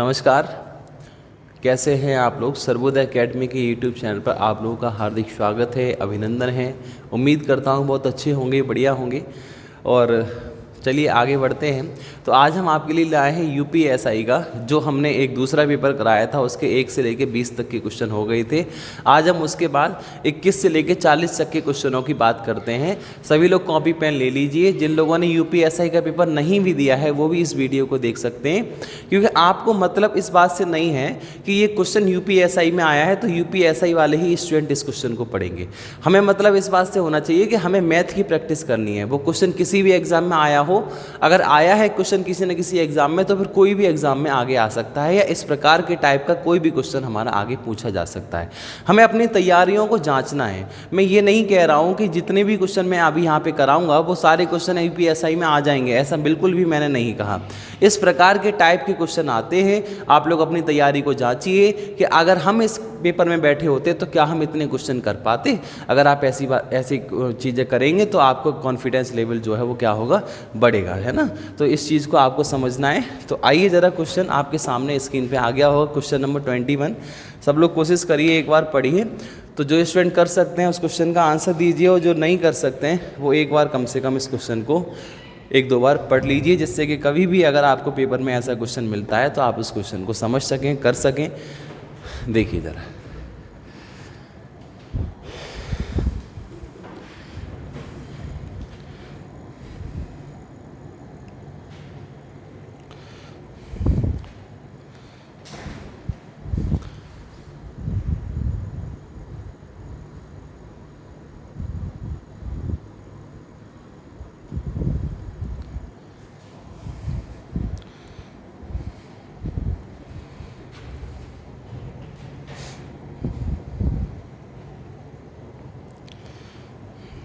नमस्कार, कैसे हैं आप लोग। सर्वोदय एकेडमी के यूट्यूब चैनल पर आप लोगों का हार्दिक स्वागत है, अभिनंदन है। उम्मीद करता हूँ बहुत अच्छे होंगे, बढ़िया होंगे। और चलिए आगे बढ़ते हैं। तो आज हम आपके लिए लाए हैं यूपीएसआई का, जो हमने एक दूसरा पेपर कराया था उसके 1 से लेकर 20 तक के क्वेश्चन हो गए थे। आज हम उसके बाद 21 से लेकर 40 तक के क्वेश्चनों की बात करते हैं। सभी लोग कॉपी पेन ले लीजिए। जिन लोगों ने यूपीएसआई का पेपर नहीं भी दिया है वो भी इस वीडियो को देख सकते हैं, क्योंकि आपको मतलब इस बात से नहीं है कि ये क्वेश्चन यूपीएसआई में आया है तो यूपीएसआई वाले ही स्टूडेंट इस क्वेश्चन को पढ़ेंगे। हमें मतलब इस बात से होना चाहिए कि हमें मैथ की प्रैक्टिस करनी है। वो क्वेश्चन किसी भी एग्जाम में आया हो, अगर आया है क्वेश्चन किसी न किसी एग्जाम में तो फिर कोई भी एग्जाम में आगे आ सकता है, या इस प्रकार के टाइप का कोई भी क्वेश्चन हमारा आगे पूछा जा सकता है। हमें अपनी तैयारियों को जांचना है। मैं ये नहीं कह रहा हूँ कि जितने भी क्वेश्चन मैं अभी यहाँ पे कराऊंगा वो सारे क्वेश्चन यूपीएसआई में आ जाएंगे, ऐसा बिल्कुल भी मैंने नहीं कहा। इस प्रकार के टाइप के क्वेश्चन आते हैं। आप लोग अपनी तैयारी को जांचिए कि अगर हम इस पेपर में बैठे होते तो क्या हम इतने क्वेश्चन कर पाते। अगर आप ऐसी चीज़ें करेंगे तो आपको कॉन्फिडेंस लेवल जो है वो क्या होगा, बढ़ेगा, है ना। तो इस चीज़ को आपको समझना है। तो आइए ज़रा, क्वेश्चन आपके सामने स्क्रीन पे आ गया होगा, क्वेश्चन नंबर 21। सब लोग कोशिश करिए, एक बार पढ़िए। तो जो स्टूडेंट कर सकते हैं उस क्वेश्चन का आंसर दीजिए, और जो नहीं कर सकते हैं वो एक बार कम से कम इस क्वेश्चन को 1-2 बार पढ़ लीजिए, जिससे कि कभी भी अगर आपको पेपर में ऐसा क्वेश्चन मिलता है तो आप उस क्वेश्चन को समझ सकें, कर सकें। देखिए ज़रा,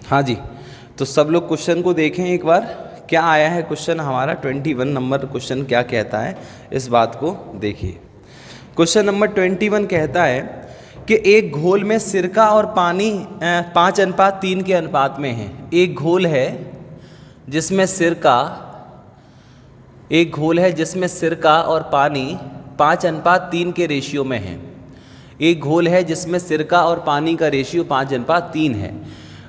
हाँ जी। तो सब लोग क्वेश्चन को देखें एक बार, क्या आया है क्वेश्चन हमारा। 21 नंबर क्वेश्चन क्या कहता है, इस बात को देखिए। क्वेश्चन नंबर 21 कहता है कि एक घोल में सिरका और पानी 5:3 के अनुपात में है। एक घोल है जिसमें सिरका और पानी 5:3 के रेशियो में है। एक घोल है जिसमें सिरका और पानी का रेशियो 5:3 है।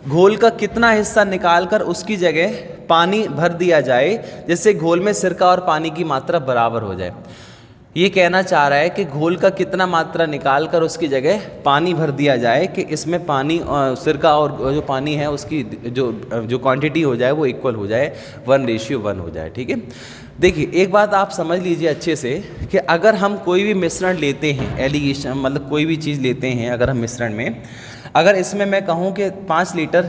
घोल का कितना हिस्सा निकालकर उसकी जगह पानी भर दिया जाए जिससे घोल में सिरका और पानी की मात्रा बराबर हो जाए। ये कहना चाह रहा है कि घोल का कितना मात्रा निकालकर उसकी जगह पानी भर दिया जाए कि इसमें पानी सिरका और जो पानी है उसकी जो क्वांटिटी हो जाए वो इक्वल हो जाए, 1:1 हो जाए। ठीक है। देखिए एक बात आप समझ लीजिए अच्छे से कि अगर हम कोई भी मिश्रण लेते हैं, एलिगेशन मतलब कोई भी चीज़ लेते हैं, अगर हम मिश्रण में, अगर इसमें मैं कहूँ कि 5 लीटर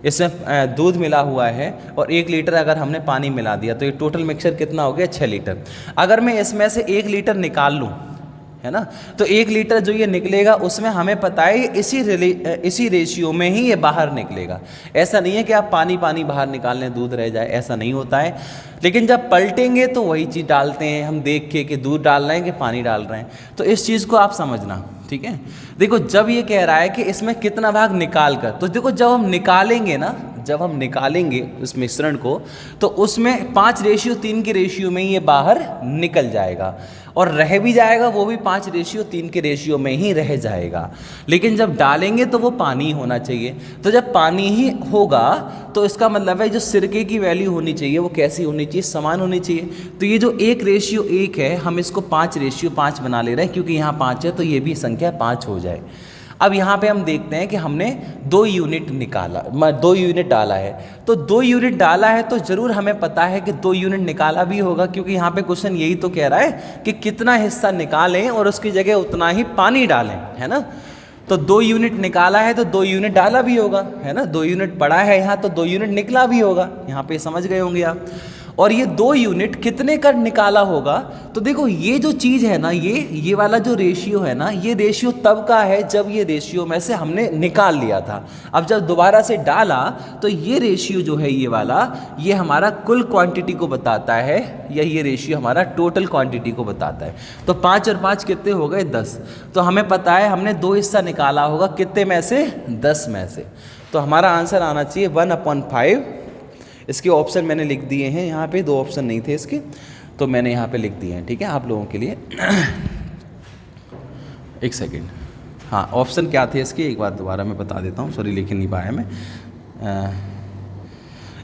इसमें दूध मिला हुआ है और 1 लीटर अगर हमने पानी मिला दिया तो ये टोटल मिक्सचर कितना हो गया, 6 लीटर। अगर मैं इसमें से 1 लीटर निकाल लूँ, है ना, तो 1 लीटर जो ये निकलेगा उसमें हमें पता है इसी रेशियो में ही ये बाहर निकलेगा। ऐसा नहीं है कि आप पानी बाहर निकाल लें दूध रह जाए, ऐसा नहीं होता है। लेकिन जब पलटेंगे तो वही चीज़ डालते हैं हम देख के कि दूध डाल रहे हैं कि पानी डाल रहे हैं। तो इस चीज़ को आप समझना, ठीक है। देखो जब ये कह रहा है कि इसमें कितना भाग निकाल कर, तो देखो जब हम निकालेंगे उस मिश्रण को तो उसमें 5:3 के रेशियो में ये बाहर निकल जाएगा, और रह भी जाएगा वो भी 5:3 के रेशियो में ही रह जाएगा। लेकिन जब डालेंगे तो वो पानी होना चाहिए। तो जब पानी ही होगा तो इसका मतलब है जो सिरके की वैल्यू होनी चाहिए वो कैसी होनी चाहिए, समान होनी चाहिए। तो ये जो 1:1 है हम इसको 5:5 बना ले रहे हैं, क्योंकि यहाँ 5 है तो ये भी संख्या 5 हो जाए। अब यहाँ पे हम देखते हैं कि हमने 2 यूनिट डाला है। तो 2 यूनिट डाला है तो ज़रूर हमें पता है कि 2 यूनिट निकाला भी होगा, क्योंकि यहाँ पे क्वेश्चन यही तो कह रहा है कि कितना हिस्सा निकालें और उसकी जगह उतना ही पानी डालें, है ना। तो 2 यूनिट निकाला है तो 2 यूनिट डाला भी होगा, है ना। 2 यूनिट पड़ा है यहाँ तो 2 यूनिट निकला भी होगा, यहाँ पे समझ गए होंगे आप। और ये 2 यूनिट कितने का निकाला होगा, तो देखो ये जो चीज़ है ना, ये वाला जो रेशियो है ना, ये रेशियो तब का है जब ये रेशियो में से हमने निकाल लिया था। अब जब दोबारा से डाला तो ये रेशियो जो है ये वाला, ये हमारा कुल क्वांटिटी को बताता है, या ये रेशियो हमारा टोटल क्वांटिटी को बताता है। तो 5 और 5 कितने हो गए, 10। तो हमें पता है हमने 2 हिस्सा निकाला होगा, कितने में से, 10 में से। तो हमारा आंसर आना चाहिए 1/5। इसके ऑप्शन मैंने लिख दिए हैं यहाँ पे, 2 ऑप्शन नहीं थे इसके। तो मैंने यहाँ पे लिख दिए हैं, ठीक है, आप लोगों के लिए। एक सेकेंड, हाँ ऑप्शन क्या थे इसके एक बार दोबारा मैं बता देता हूँ, सॉरी लिख नहीं पाया मैं।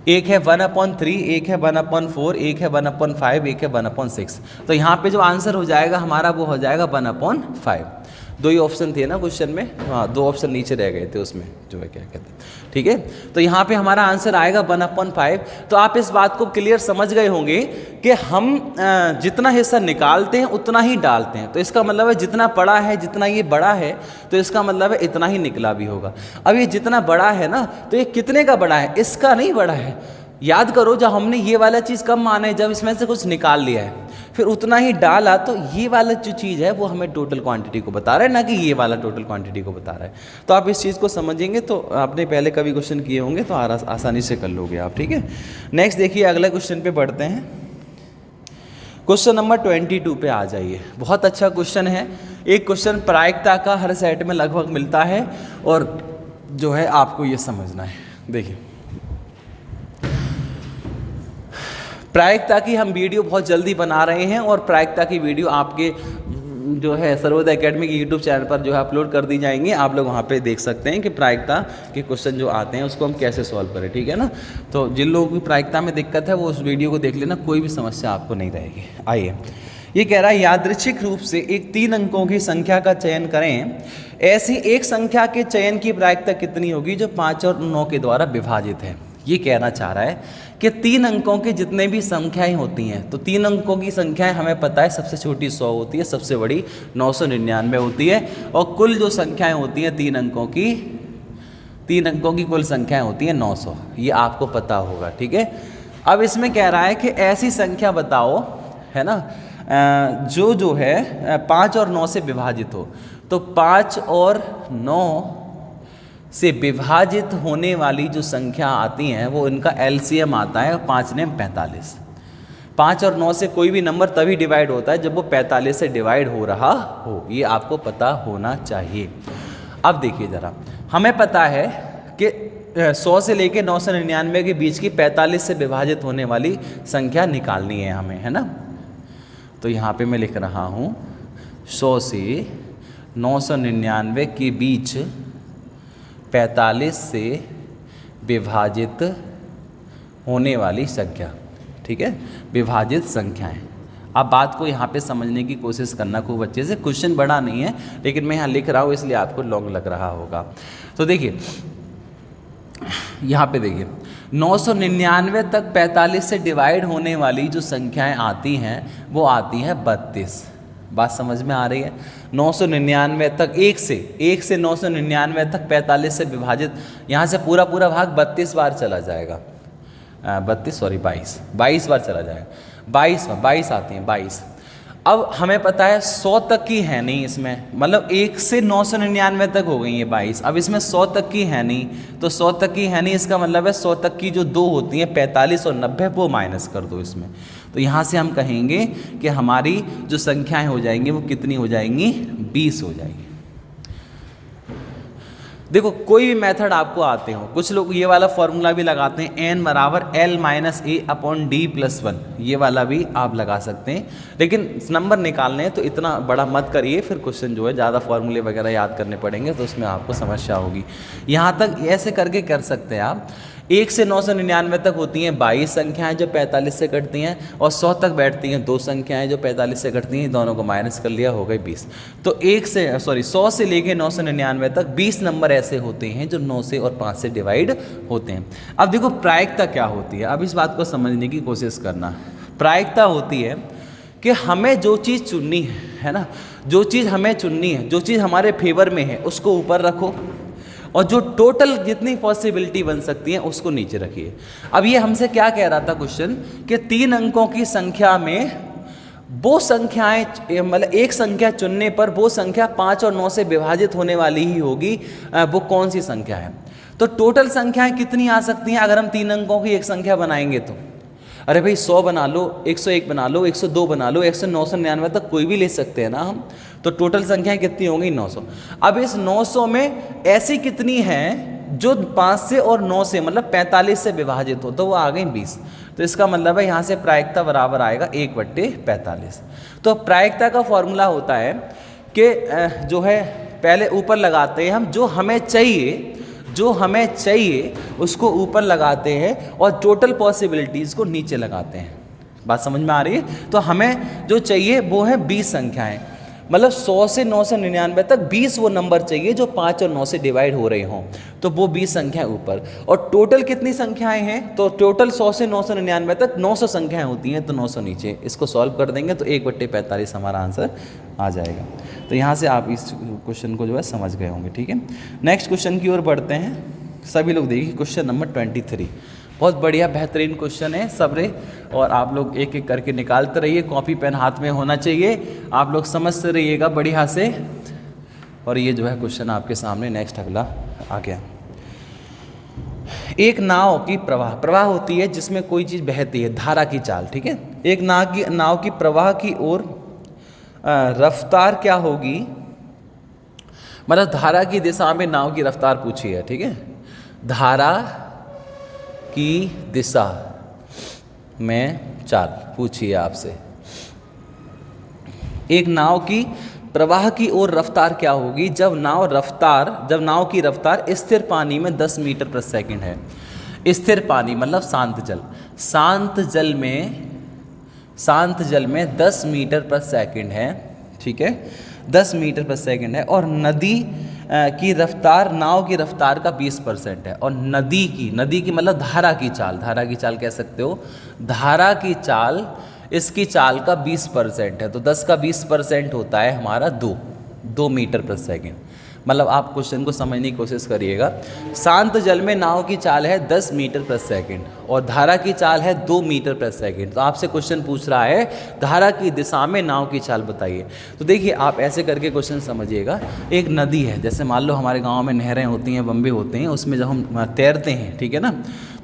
एक है 1/3, एक है 1/4, एक है 1/5, एक है 1/6। तो यहाँ पे जो आंसर हो जाएगा हमारा वो हो जाएगा 1/5। दो ही ऑप्शन थे ना क्वेश्चन में, हाँ 2 ऑप्शन नीचे रह गए थे उसमें, जो है क्या कहते हैं, ठीक है। तो यहाँ पे हमारा आंसर आएगा 1/5। तो आप इस बात को क्लियर समझ गए होंगे कि हम जितना हिस्सा निकालते हैं उतना ही डालते हैं। तो इसका मतलब है जितना बड़ा है, जितना ये बड़ा है, तो इसका मतलब है इतना ही निकला भी होगा। अब ये जितना बड़ा है ना, तो ये कितने का बड़ा है, इसका नहीं बड़ा है। याद करो जब हमने ये वाला चीज़ कब माना है, जब इसमें से कुछ निकाल लिया है फिर उतना ही डाला, तो ये वाला जो चीज़ है वो हमें टोटल क्वांटिटी को बता रहा है, ना कि ये वाला टोटल क्वांटिटी को बता रहा है। तो आप इस चीज़ को समझेंगे तो आपने पहले कभी क्वेश्चन किए होंगे तो आसानी से कर लोगे आप, ठीक है। नेक्स्ट देखिए अगले क्वेश्चन पे बढ़ते हैं। क्वेश्चन नंबर 22 पे आ जाइए। बहुत अच्छा क्वेश्चन है, एक क्वेश्चन प्रायिकता का हर सेट में लगभग मिलता है और जो है आपको ये समझना है। देखिए प्रायिकता की हम वीडियो बहुत जल्दी बना रहे हैं और प्रायिकता की वीडियो आपके जो है सर्वोदय एकेडमी के यूट्यूब चैनल पर जो है अपलोड कर दी जाएंगी। आप लोग वहाँ पे देख सकते हैं कि प्रायिकता के क्वेश्चन जो आते हैं उसको हम कैसे सॉल्व करें, ठीक है ना। तो जिन लोगों की प्रायिकता में दिक्कत है वो उस वीडियो को देख लेना, कोई भी समस्या आपको नहीं रहेगी। आइए, ये कह रहा है यादृच्छिक रूप से एक 3 अंकों की संख्या का चयन करें, ऐसी एक संख्या के चयन की प्रायिकता कितनी होगी जो 5 और 9 के द्वारा विभाजित है। ये कहना चाह रहा है कि 3 अंकों की जितने भी संख्याएं होती हैं, तो 3 अंकों की संख्याएं हमें पता है सबसे छोटी 100 होती है, सबसे बड़ी 999 होती है, और कुल जो संख्याएं होती हैं 3 अंकों की कुल संख्याएं होती हैं 900। ये आपको पता होगा, ठीक है। अब इसमें कह रहा है कि ऐसी संख्या बताओ, है ना, जो है 5 और 9 से विभाजित हो। तो 5 और 9 से विभाजित होने वाली जो संख्या आती हैं वो इनका एलसीएम आता है 5 ने 45। 5 और 9 से कोई भी नंबर तभी डिवाइड होता है जब वो 45 से डिवाइड हो रहा हो, ये आपको पता होना चाहिए। अब देखिए ज़रा, हमें पता है कि 100 से लेके 999 के बीच की 45 से विभाजित होने वाली संख्या निकालनी है हमें, है ना। तो यहाँ पे मैं लिख रहा हूँ 100 से 999 के बीच 45 से विभाजित होने वाली संख्या, ठीक है, विभाजित संख्याएं। अब बात को यहाँ पे समझने की कोशिश करना खूब अच्छे से। क्वेश्चन बड़ा नहीं है लेकिन मैं यहाँ लिख रहा हूँ इसलिए आपको लॉन्ग लग रहा होगा। तो देखिए यहाँ पे देखिए 999 तक 45 से डिवाइड होने वाली जो संख्याएं आती हैं वो आती हैं 32। बात समझ में आ रही है। 999 तक, 1 से 999 तक 45 से विभाजित, यहाँ से पूरा भाग 32 बार चला जाएगा, 22 बार चला जाएगा। 22 आती हैं, 22। अब हमें पता है 100 तक की है नहीं इसमें, मतलब 1 से 999 तक हो गई है 22। अब इसमें 100 तक की है नहीं, तो 100 तक की है नहीं, इसका मतलब है 100 तक की जो 2 होती हैं 45 और 90 वो माइनस कर दो इसमें। तो यहाँ से हम कहेंगे कि हमारी जो संख्याएं हो जाएंगी वो कितनी हो जाएंगी, 20 हो जाएगी। देखो कोई भी मेथड आपको आते हो, कुछ लोग ये वाला फॉर्मूला भी लगाते हैं n बराबर L-A/D+1, ये वाला भी आप लगा सकते हैं, लेकिन नंबर निकालने हैं तो इतना बड़ा मत करिए, फिर क्वेश्चन जो है ज़्यादा फॉर्मूले वगैरह याद करने पड़ेंगे तो उसमें आपको समस्या होगी। यहाँ तक ऐसे करके कर सकते हैं आप। 1 से 999 तक होती हैं 22 संख्याएं जो 45 से कटती हैं, और 100 तक बैठती हैं 2 संख्याएं जो 45 से कटती हैं, दोनों को माइनस कर लिया, हो गई 20। तो 100 से लेके 999 तक 20 नंबर ऐसे होते हैं जो 9 से और 5 से डिवाइड होते हैं। अब देखो प्रायिकता क्या होती है, अब इस बात को समझने की कोशिश करना। प्रायिकता होती है कि हमें जो चीज़ चुननी है ना, जो चीज़ हमें चुननी है, जो चीज़ हमारे फेवर में है उसको ऊपर रखो, और जो टोटल जितनी पॉसिबिलिटी बन सकती है उसको नीचे रखिए। अब ये हमसे क्या कह रहा था क्वेश्चन, कि 3 अंकों की संख्या में वो संख्याएं, मतलब एक संख्या चुनने पर वो संख्या 5 और 9 से विभाजित होने वाली ही होगी, वो कौन सी संख्या है। तो टोटल संख्याएं कितनी आ सकती हैं अगर हम 3 अंकों की एक संख्या बनाएंगे तो, अरे भाई 100 बना लो, 101 बना लो, 102 बना लो, 999 तक कोई भी ले सकते हैं ना हम। तो टोटल संख्याएं कितनी होंगी, 900। अब इस 900 में ऐसी कितनी हैं जो 5 से और 9 से मतलब 45 से विभाजित हो तो वो आ गई 20। तो इसका मतलब है यहाँ से प्रायिकता बराबर आएगा 1/45। तो प्रायिकता का फॉर्मूला होता है कि जो है पहले ऊपर लगाते हैं हम, जो हमें चाहिए उसको ऊपर लगाते हैं और टोटल पॉसिबिलिटीज़ को नीचे लगाते हैं। बात समझ में आ रही है? तो हमें जो चाहिए वो है 20 संख्याएं, मतलब 100 से 999 तक 20 वो नंबर चाहिए जो 5 और 9 से डिवाइड हो रहे हों, तो वो 20 संख्याएं ऊपर। और टोटल कितनी संख्याएं हैं? तो टोटल 100 से 999 तक 900 संख्याएं होती हैं, तो 900 नीचे। इसको सॉल्व कर देंगे तो 1/45 हमारा आंसर आ जाएगा। तो यहाँ से आप इस क्वेश्चन को जो है समझ गए होंगे। ठीक है, नेक्स्ट क्वेश्चन की ओर बढ़ते हैं। सभी लोग देखिए क्वेश्चन नंबर 23। बहुत बढ़िया बेहतरीन क्वेश्चन है सबरे, और आप लोग एक एक करके निकालते रहिए, कॉपी पेन हाथ में होना चाहिए, आप लोग समझते रहिएगा बढ़िया से। और ये जो है क्वेश्चन आपके सामने नेक्स्ट अगला आ गया। एक नाव की प्रवाह होती है जिसमें कोई चीज़ बहती है, धारा की चाल। ठीक है, एक नाव की प्रवाह की ओर रफ्तार क्या होगी, मतलब धारा की दिशा में नाव की रफ्तार पूछी है। ठीक है, धारा की दिशा में चाल पूछी है आपसे। एक नाव की प्रवाह की ओर रफ्तार क्या होगी जब नाव की रफ्तार स्थिर पानी में 10 मीटर प्रति सेकंड है। स्थिर पानी मतलब शांत जल, शांत जल में 10 मीटर प्रति सेकंड है। ठीक है, 10 मीटर प्रति सेकंड है। और नदी की रफ्तार नाव की रफ्तार का 20% है। और नदी की मतलब धारा की चाल कह सकते हो, धारा की चाल इसकी चाल का 20% है। तो 10 का 20% होता है हमारा 2 मीटर प्रति सेकंड। मतलब आप क्वेश्चन को समझने की कोशिश करिएगा। शांत जल में नाव की चाल है 10 मीटर प्रति सेकंड और धारा की चाल है 2 मीटर प्रति सेकंड। तो आपसे क्वेश्चन पूछ रहा है धारा की दिशा में नाव की चाल बताइए। तो देखिए आप ऐसे करके क्वेश्चन समझिएगा। एक नदी है, जैसे मान लो हमारे गांव में नहरें होती हैं, बम्बे होते हैं, उसमें जब हम तैरते हैं, ठीक है ना,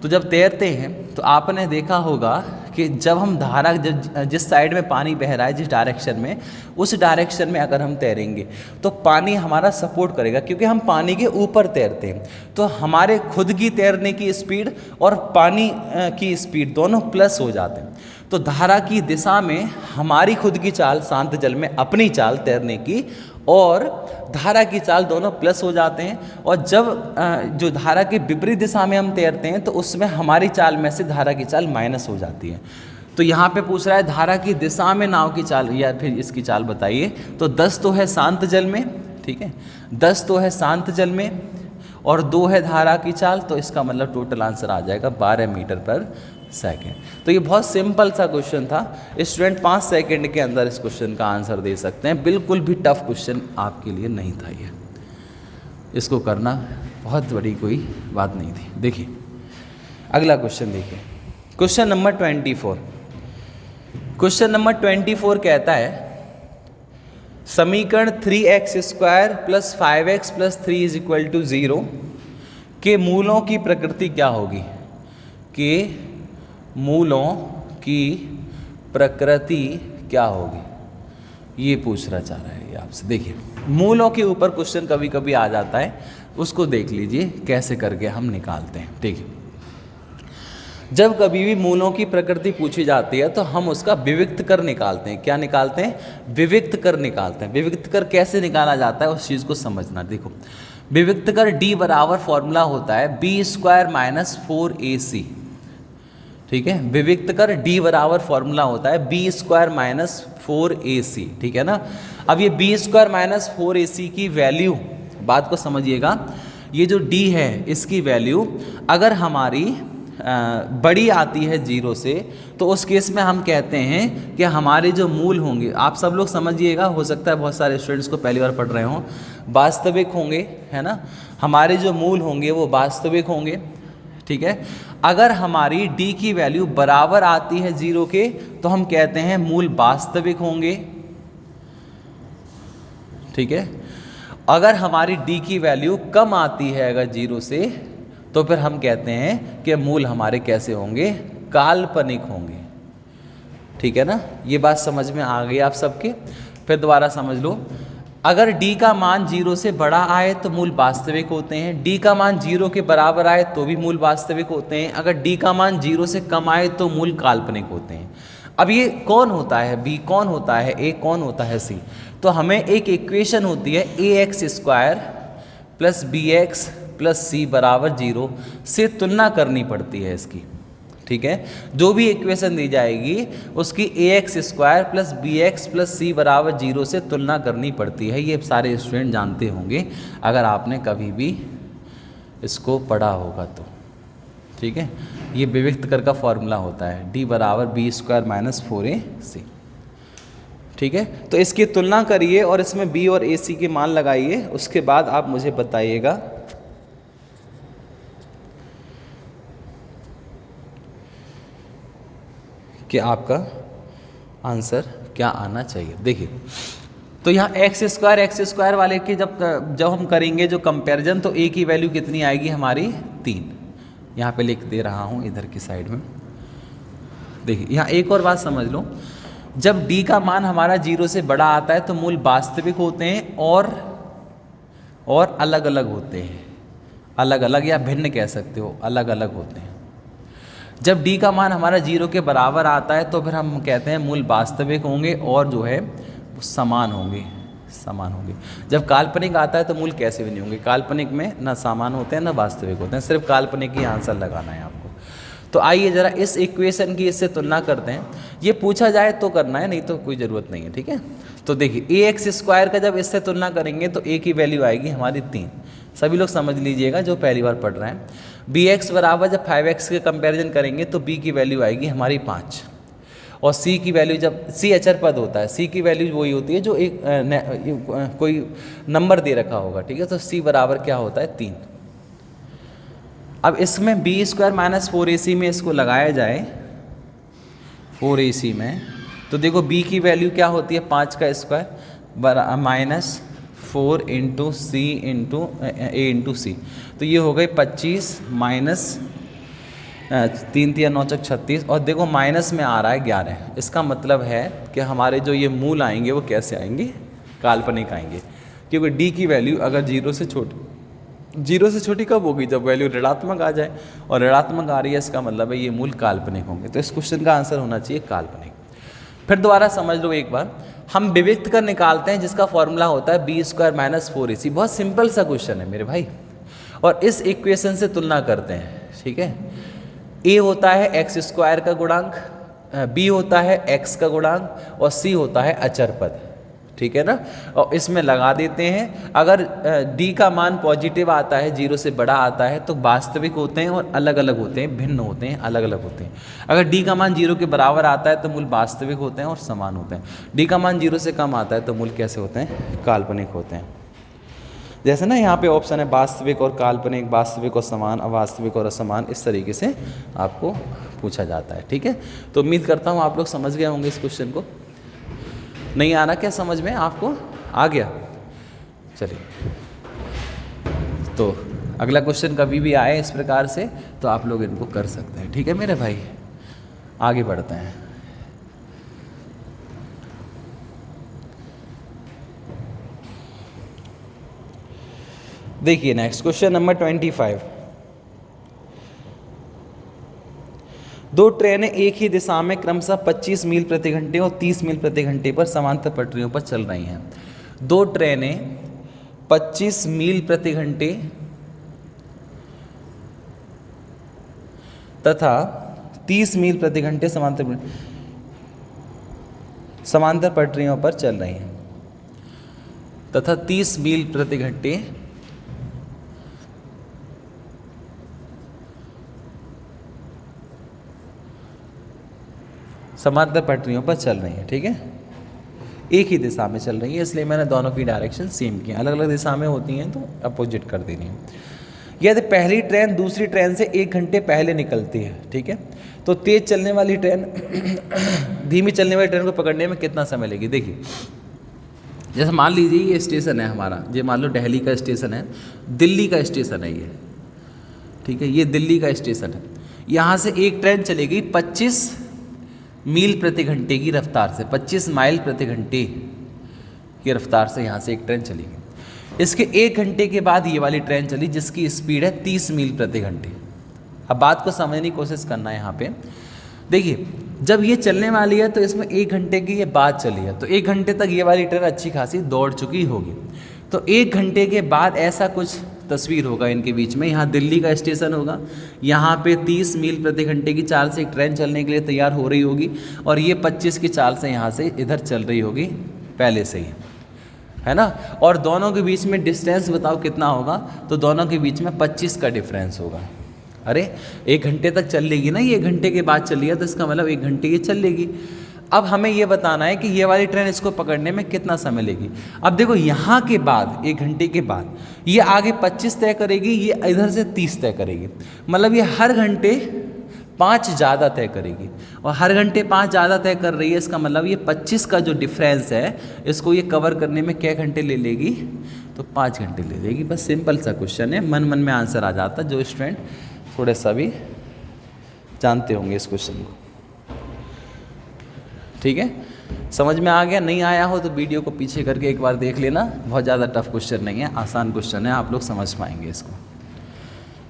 तो जब तैरते हैं तो आपने देखा होगा कि जब हम धारा जिस साइड में पानी बह रहा है, जिस डायरेक्शन में, उस डायरेक्शन में अगर हम तैरेंगे तो पानी हमारा सपोर्ट करेगा, क्योंकि हम पानी के ऊपर तैरते हैं। तो हमारे खुद की तैरने की स्पीड और पानी की स्पीड दोनों प्लस हो जाते हैं। तो धारा की दिशा में हमारी खुद की चाल, शांत जल में अपनी चाल तैरने की, और धारा की चाल दोनों प्लस हो जाते हैं। और जब जो धारा की विपरीत दिशा में हम तैरते हैं तो उसमें हमारी चाल में से धारा की चाल माइनस हो जाती है। तो यहाँ पे पूछ रहा है धारा की दिशा में नाव की चाल या फिर इसकी चाल बताइए। तो 10 तो है शांत जल में, ठीक है, 10 तो है शांत जल में और 2 है धारा की चाल। तो इसका मतलब टोटल आंसर आ जाएगा 12 मीटर पर सेकेंड। तो ये बहुत सिंपल सा क्वेश्चन था। स्टूडेंट 5 सेकंड के अंदर इस क्वेश्चन का आंसर दे सकते हैं। बिल्कुल भी टफ क्वेश्चन आपके लिए नहीं था ये, इसको करना बहुत बड़ी कोई बात नहीं थी। देखिए अगला क्वेश्चन देखिए, क्वेश्चन नंबर 24। क्वेश्चन नंबर 24 कहता है समीकरण 3x² + 5x + 3 = 0 के मूलों की प्रकृति क्या होगी। के मूलों की प्रकृति क्या होगी, ये पूछना चाह रहा है ये आपसे। देखिए मूलों के ऊपर क्वेश्चन कभी कभी आ जाता है, उसको देख लीजिए कैसे करके हम निकालते हैं। ठीक है, जब कभी भी मूलों की प्रकृति पूछी जाती है तो हम उसका विविक्त कर निकालते हैं। क्या निकालते हैं? विविक्त कर निकालते हैं। विविक्त कर कैसे निकाला जाता है उस चीज़ को समझना। देखो विविक्त कर D बराबर फॉर्मूला होता है B² - 4AC। ठीक है, विविक्त कर D बराबर फॉर्मूला होता है B² - 4AC। ठीक है ना। अब ये B² - 4AC की वैल्यू, बात को समझिएगा, ये जो D है इसकी वैल्यू अगर हमारी बड़ी आती है 0 से तो उस केस में हम कहते हैं कि हमारे जो मूल होंगे, आप सब लोग समझिएगा, हो सकता है बहुत सारे स्टूडेंट्स को पहली बार पढ़ रहे हों, वास्तविक होंगे, है ना। हमारे जो मूल होंगे वो वास्तविक होंगे। ठीक है, अगर हमारी D की वैल्यू बराबर आती है 0 के तो हम कहते हैं मूल वास्तविक होंगे। ठीक है, अगर हमारी D की वैल्यू कम आती है अगर 0 से तो फिर हम कहते हैं कि मूल हमारे कैसे होंगे, काल्पनिक होंगे। ठीक है ना, ये बात समझ में आ गई आप सबके। फिर दोबारा समझ लो, अगर d का मान 0 से बड़ा आए तो मूल वास्तविक होते हैं, d का मान 0 के बराबर आए तो भी मूल वास्तविक होते हैं, अगर d का मान 0 से कम आए तो मूल काल्पनिक होते हैं। अब ये कौन होता है b, कौन होता है a, कौन होता है c? तो हमें एक इक्वेशन होती है ax² plus bx plus c बराबर 0 से तुलना करनी पड़ती है इसकी, ठीक है। जो भी इक्वेशन दी जाएगी उसकी ax² plus bx plus c बराबर 0 से तुलना करनी पड़ती है। ये सारे स्टूडेंट जानते होंगे अगर आपने कभी भी इसको पढ़ा होगा तो, ठीक है। ये विविक्त कर का फॉर्मूला होता है d बराबर b² माइनस 4ac, ठीक है। तो इसकी तुलना करिए और इसमें b और ac के मान लगाइए, उसके बाद आप मुझे बताइएगा कि आपका आंसर क्या आना चाहिए। देखिए तो यहाँ x² वाले के जब हम करेंगे जो कंपैरिजन, तो a की वैल्यू कितनी आएगी हमारी 3। यहाँ पे लिख दे रहा हूँ इधर की साइड में। देखिए यहाँ एक और बात समझ लो, जब d का मान हमारा 0 से बड़ा आता है तो मूल वास्तविक होते हैं और अलग अलग होते हैं, अलग अलग या भिन्न कह सकते हो, अलग अलग होते हैं। जब d का मान हमारा 0 के बराबर आता है तो फिर हम कहते हैं मूल वास्तविक होंगे और जो है वो समान होंगे, समान होंगे। जब काल्पनिक आता है तो मूल कैसे भी नहीं होंगे, काल्पनिक में ना समान होते हैं ना वास्तविक होते हैं, सिर्फ काल्पनिक ही आंसर लगाना है आपको। तो आइए ज़रा इस इक्वेशन की इससे तुलना करते हैं। ये पूछा जाए तो करना है, नहीं तो कोई ज़रूरत नहीं है, ठीक है। तो देखिए ax² का जब इससे तुलना करेंगे तो a की वैल्यू आएगी हमारी 3। सभी लोग समझ लीजिएगा जो पहली बार पढ़ रहे हैं। bx बराबर जब 5x के कंपैरिजन करेंगे तो b की वैल्यू आएगी हमारी 5, और c की वैल्यू, जब c अचर पद होता है, c की वैल्यू वही होती है जो एक कोई नंबर दे रखा होगा, ठीक है। तो c बराबर क्या होता है 3। अब इसमें b² माइनस 4ac में इसको लगाया जाए 4ac में, तो देखो b की वैल्यू क्या होती है 5 का स्क्वायर माइनस 4 इंटू सी इंटू ए इंटू सी, तो ये हो गई 25 माइनस 3 3 9 36, और देखो माइनस में आ रहा है 11। इसका मतलब है कि हमारे जो ये मूल आएंगे वो कैसे आएंगे, काल्पनिक आएंगे, क्योंकि d की वैल्यू अगर 0 से छोटी कब होगी, जब वैल्यू ऋणात्मक आ जाए, और ऋणात्मक आ रही है इसका मतलब है ये मूल काल्पनिक होंगे। तो इस क्वेश्चन का आंसर होना चाहिए काल्पनिक। फिर दोबारा समझ लो एक बार, हम विविक्त कर निकालते हैं जिसका फॉर्मूला होता है b² माइनस 4ac। बहुत सिंपल सा क्वेश्चन है मेरे भाई, और इस इक्वेशन से तुलना करते हैं, ठीक है। a होता है x² का गुणांक, b होता है x का गुणांक, और c होता है अचर पद, ठीक है ना। और इसमें लगा देते हैं, अगर d का मान पॉजिटिव आता है, 0 से बड़ा आता है, तो वास्तविक होते हैं और अलग अलग होते हैं, भिन्न होते हैं, अलग अलग होते हैं। अगर d का मान 0 के बराबर आता है तो मूल वास्तविक होते हैं और समान होते हैं। d का मान 0 से कम आता है तो मूल कैसे होते हैं, काल्पनिक होते हैं। जैसे ना यहाँ पे ऑप्शन है वास्तविक और काल्पनिक, वास्तविक और समान, अवास्तविक और असमान, इस तरीके से आपको पूछा जाता है, ठीक है। तो उम्मीद करता हूँ आप लोग समझ गए होंगे इस क्वेश्चन को। नहीं आ रहा क्या समझ में, आपको आ गया? चलिए, तो अगला क्वेश्चन कभी भी आए इस प्रकार से तो आप लोग इनको कर सकते हैं, ठीक है मेरे भाई। आगे बढ़ते हैं। देखिए नेक्स्ट क्वेश्चन नंबर 25। दो ट्रेनें एक ही दिशा में क्रमशः 25 मील प्रति घंटे और 30 मील प्रति घंटे पर समांतर पटरियों पर चल रही हैं। दो ट्रेनें 25 मील प्रति घंटे तथा 30 मील प्रति घंटे समांतर पटरियों पर चल रही हैं तथा 30 मील प्रति घंटे समांतर पटरियों पर चल रही है, ठीक है। एक ही दिशा में चल रही है, इसलिए मैंने दोनों की डायरेक्शन सेम की। अलग अलग दिशा में होती हैं तो अपोजिट कर देनी है। यदि पहली ट्रेन दूसरी ट्रेन से 1 घंटे पहले निकलती है, ठीक है, तो तेज चलने वाली ट्रेन धीमी चलने वाली ट्रेन को पकड़ने में कितना समय लेगी। देखिए जैसे मान लीजिए ये स्टेशन है हमारा, ये मान लो दिल्ली का स्टेशन है, दिल्ली का स्टेशन है ये, ठीक है, ये दिल्ली का स्टेशन है। यहाँ से एक ट्रेन चलेगी 25 मील प्रति घंटे की रफ्तार से, 25 माइल प्रति घंटे की रफ्तार से यहाँ से एक ट्रेन चली गई। इसके 1 घंटे के बाद ये वाली ट्रेन चली जिसकी स्पीड है 30 मील प्रति घंटे। अब बात को समझने की कोशिश करना है यहाँ पे। देखिए जब ये चलने वाली है तो इसमें 1 घंटे की ये बाद चली है, तो 1 घंटे तक ये वाली ट्रेन अच्छी खासी दौड़ चुकी होगी। तो 1 घंटे के बाद ऐसा कुछ तस्वीर होगा इनके बीच में। यहाँ दिल्ली का स्टेशन होगा, यहाँ पे 30 मील प्रति घंटे की चाल से एक ट्रेन चलने के लिए तैयार हो रही होगी और ये 25 की चाल से यहाँ से इधर चल रही होगी पहले से ही, है ना। और दोनों के बीच में डिस्टेंस बताओ कितना होगा, तो दोनों के बीच में 25 का डिफरेंस होगा। अरे 1 घंटे तक चल लेगी ना, ये 1 घंटे के बाद चली है तो इसका मतलब 1 घंटे ये चल लेगी। अब हमें ये बताना है कि ये वाली ट्रेन इसको पकड़ने में कितना समय लेगी। अब देखो यहाँ के बाद 1 घंटे के बाद ये आगे 25 तय करेगी, ये इधर से 30 तय करेगी, मतलब ये हर घंटे 5 ज़्यादा तय करेगी। और हर घंटे 5 ज़्यादा तय कर रही है, इसका मतलब ये 25 का जो डिफरेंस है इसको ये कवर करने में क्या घंटे ले लेगी, तो 5 घंटे ले लेगी। बस सिंपल सा क्वेश्चन है, मन मन में आंसर आ जाता जो स्टूडेंट थोड़ा सा भी जानते होंगे इस क्वेश्चन को। ठीक है, समझ में आ गया? नहीं आया हो तो वीडियो को पीछे करके एक बार देख लेना, बहुत ज़्यादा टफ क्वेश्चन नहीं है, आसान क्वेश्चन है, आप लोग समझ पाएंगे इसको।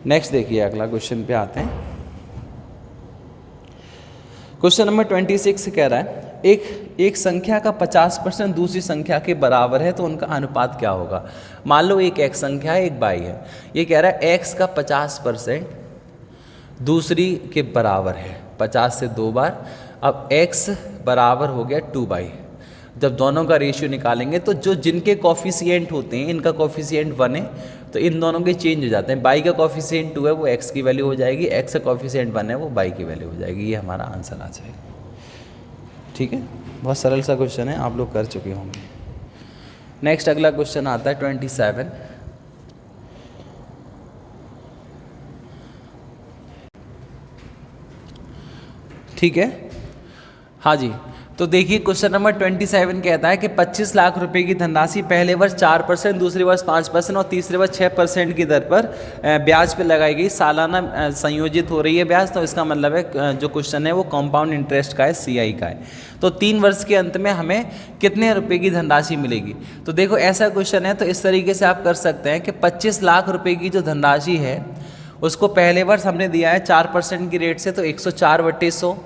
नेक्स्ट देखिए, अगला क्वेश्चन पे आते हैं। क्वेश्चन नंबर 26 कह रहा है एक संख्या का 50% दूसरी संख्या के बराबर है तो उनका अनुपात क्या होगा। मान लो एक x संख्या है, एक y है, ये कह रहा है x का 50% दूसरी के बराबर है 50 से 2 बार। अब x बराबर हो गया 2y। जब दोनों का रेशियो निकालेंगे तो जो जिनके कॉफिशिएंट होते हैं, इनका कॉफिशिएंट 1 है तो इन दोनों के चेंज हो जाते हैं। y का कॉफिशिएंट 2 है वो x की वैल्यू हो जाएगी, x का कॉफिशिएंट 1 है वो y की वैल्यू हो जाएगी। ये हमारा आंसर आ जाएगा। ठीक है, बहुत सरल सा क्वेश्चन है, आप लोग कर चुके होंगे। नेक्स्ट अगला क्वेश्चन आता है 27। ठीक है, हाँ जी, तो देखिए क्वेश्चन नंबर 27 कहता है कि 25 लाख रुपए की धनराशि पहले वर्ष 4%, दूसरे वर्ष 5% और तीसरे वर्ष 6% की दर पर ब्याज पे लगाई गई, सालाना संयोजित हो रही है ब्याज। तो इसका मतलब है जो क्वेश्चन है वो कंपाउंड इंटरेस्ट का है, CI का है। तो 3 वर्ष के अंत में हमें कितने रुपए की धनराशि मिलेगी। तो देखो ऐसा क्वेश्चन है तो इस तरीके से आप कर सकते हैं कि 25 लाख रुपये की जो धनराशि है उसको पहले वर्ष हमने दिया है 4% की रेट से तो 104/100,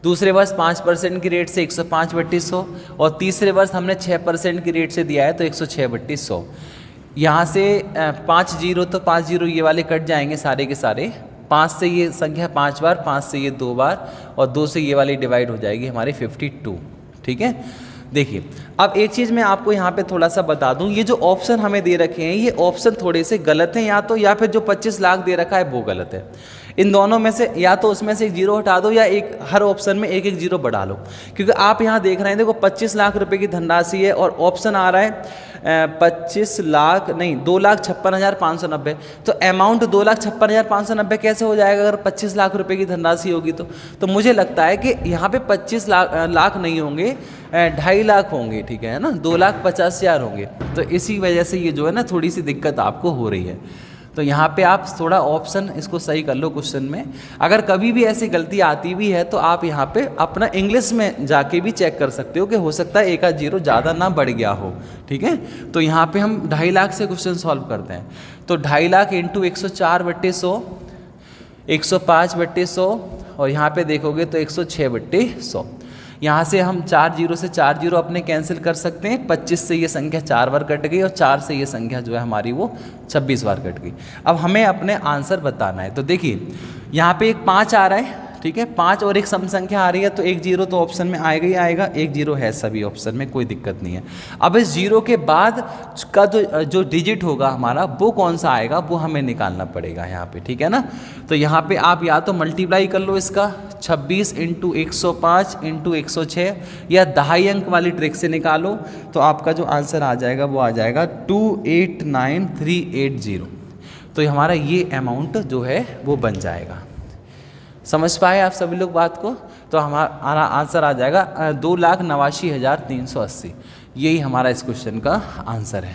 दूसरे वर्ष 5% की रेट से 105/100 और तीसरे वर्ष हमने 6% की रेट से दिया है तो 106/100। यहाँ से 5 जीरो तो 5 जीरो ये वाले कट जाएंगे सारे के सारे। 5 से ये संख्या 5 बार, 5 से ये 2 बार और 2 से ये वाली डिवाइड हो जाएगी हमारी 52। ठीक है, देखिए अब एक चीज़ मैं आपको यहाँ पे थोड़ा सा बता दूँ, ये जो ऑप्शन हमें दे रखे हैं ये ऑप्शन थोड़े से गलत हैं या फिर जो 25 लाख दे रखा है वो गलत है। इन दोनों में से या तो उसमें से एक जीरो हटा दो या एक हर ऑप्शन में एक एक जीरो बढ़ा लो, क्योंकि आप यहाँ देख रहे हैं देखो 25 लाख रुपए की धनराशि है और ऑप्शन आ रहा है 25 लाख नहीं 2,56,590। तो अमाउंट 2,56,590 कैसे हो जाएगा अगर 25 लाख रुपए की धनराशि होगी तो मुझे लगता है कि यहाँ पे 25 लाख नहीं होंगे, 2.5 लाख होंगे। ठीक है ना, 2,50,000 होंगे। तो इसी वजह से ये जो है ना थोड़ी सी दिक्कत आपको हो रही है। तो यहाँ पे आप थोड़ा ऑप्शन इसको सही कर लो क्वेश्चन में। अगर कभी भी ऐसी गलती आती भी है तो आप यहाँ पे अपना इंग्लिश में जाके भी चेक कर सकते हो कि हो सकता है एक आध जीरो ज़्यादा ना बढ़ गया हो। ठीक है, तो यहाँ पे हम 2.5 लाख से क्वेश्चन सॉल्व करते हैं। तो 2.5 लाख इंटू 104/100, 105/100 और यहाँ पे देखोगे तो 106/100। यहाँ से हम 4 जीरो से 4 जीरो अपने कैंसिल कर सकते हैं। 25 से ये संख्या 4 बार कट गई और 4 से ये संख्या जो है हमारी वो 26 बार कट गई। अब हमें अपने आंसर बताना है। तो देखिए यहाँ पे एक 5 आ रहा है, ठीक है, 5 और एक सम संख्या आ रही है तो एक जीरो तो ऑप्शन में आएगा ही आएगा, एक जीरो है सभी ऑप्शन में, कोई दिक्कत नहीं है। अब इस जीरो के बाद का जो डिजिट होगा हमारा वो कौन सा आएगा वो हमें निकालना पड़ेगा यहाँ पे। ठीक है ना, तो यहाँ पे आप या तो मल्टीप्लाई कर लो इसका 26 इंटू 105 इंटू 106 या 2.5 अंक वाली ट्रिक से निकालो तो आपका जो आंसर आ जाएगा वो आ जाएगा 289,380। तो हमारा ये अमाउंट जो है वो बन जाएगा। समझ पाए आप सभी लोग बात को? तो हमारा आंसर आ जाएगा 2,89,380। यही हमारा इस क्वेश्चन का आंसर है।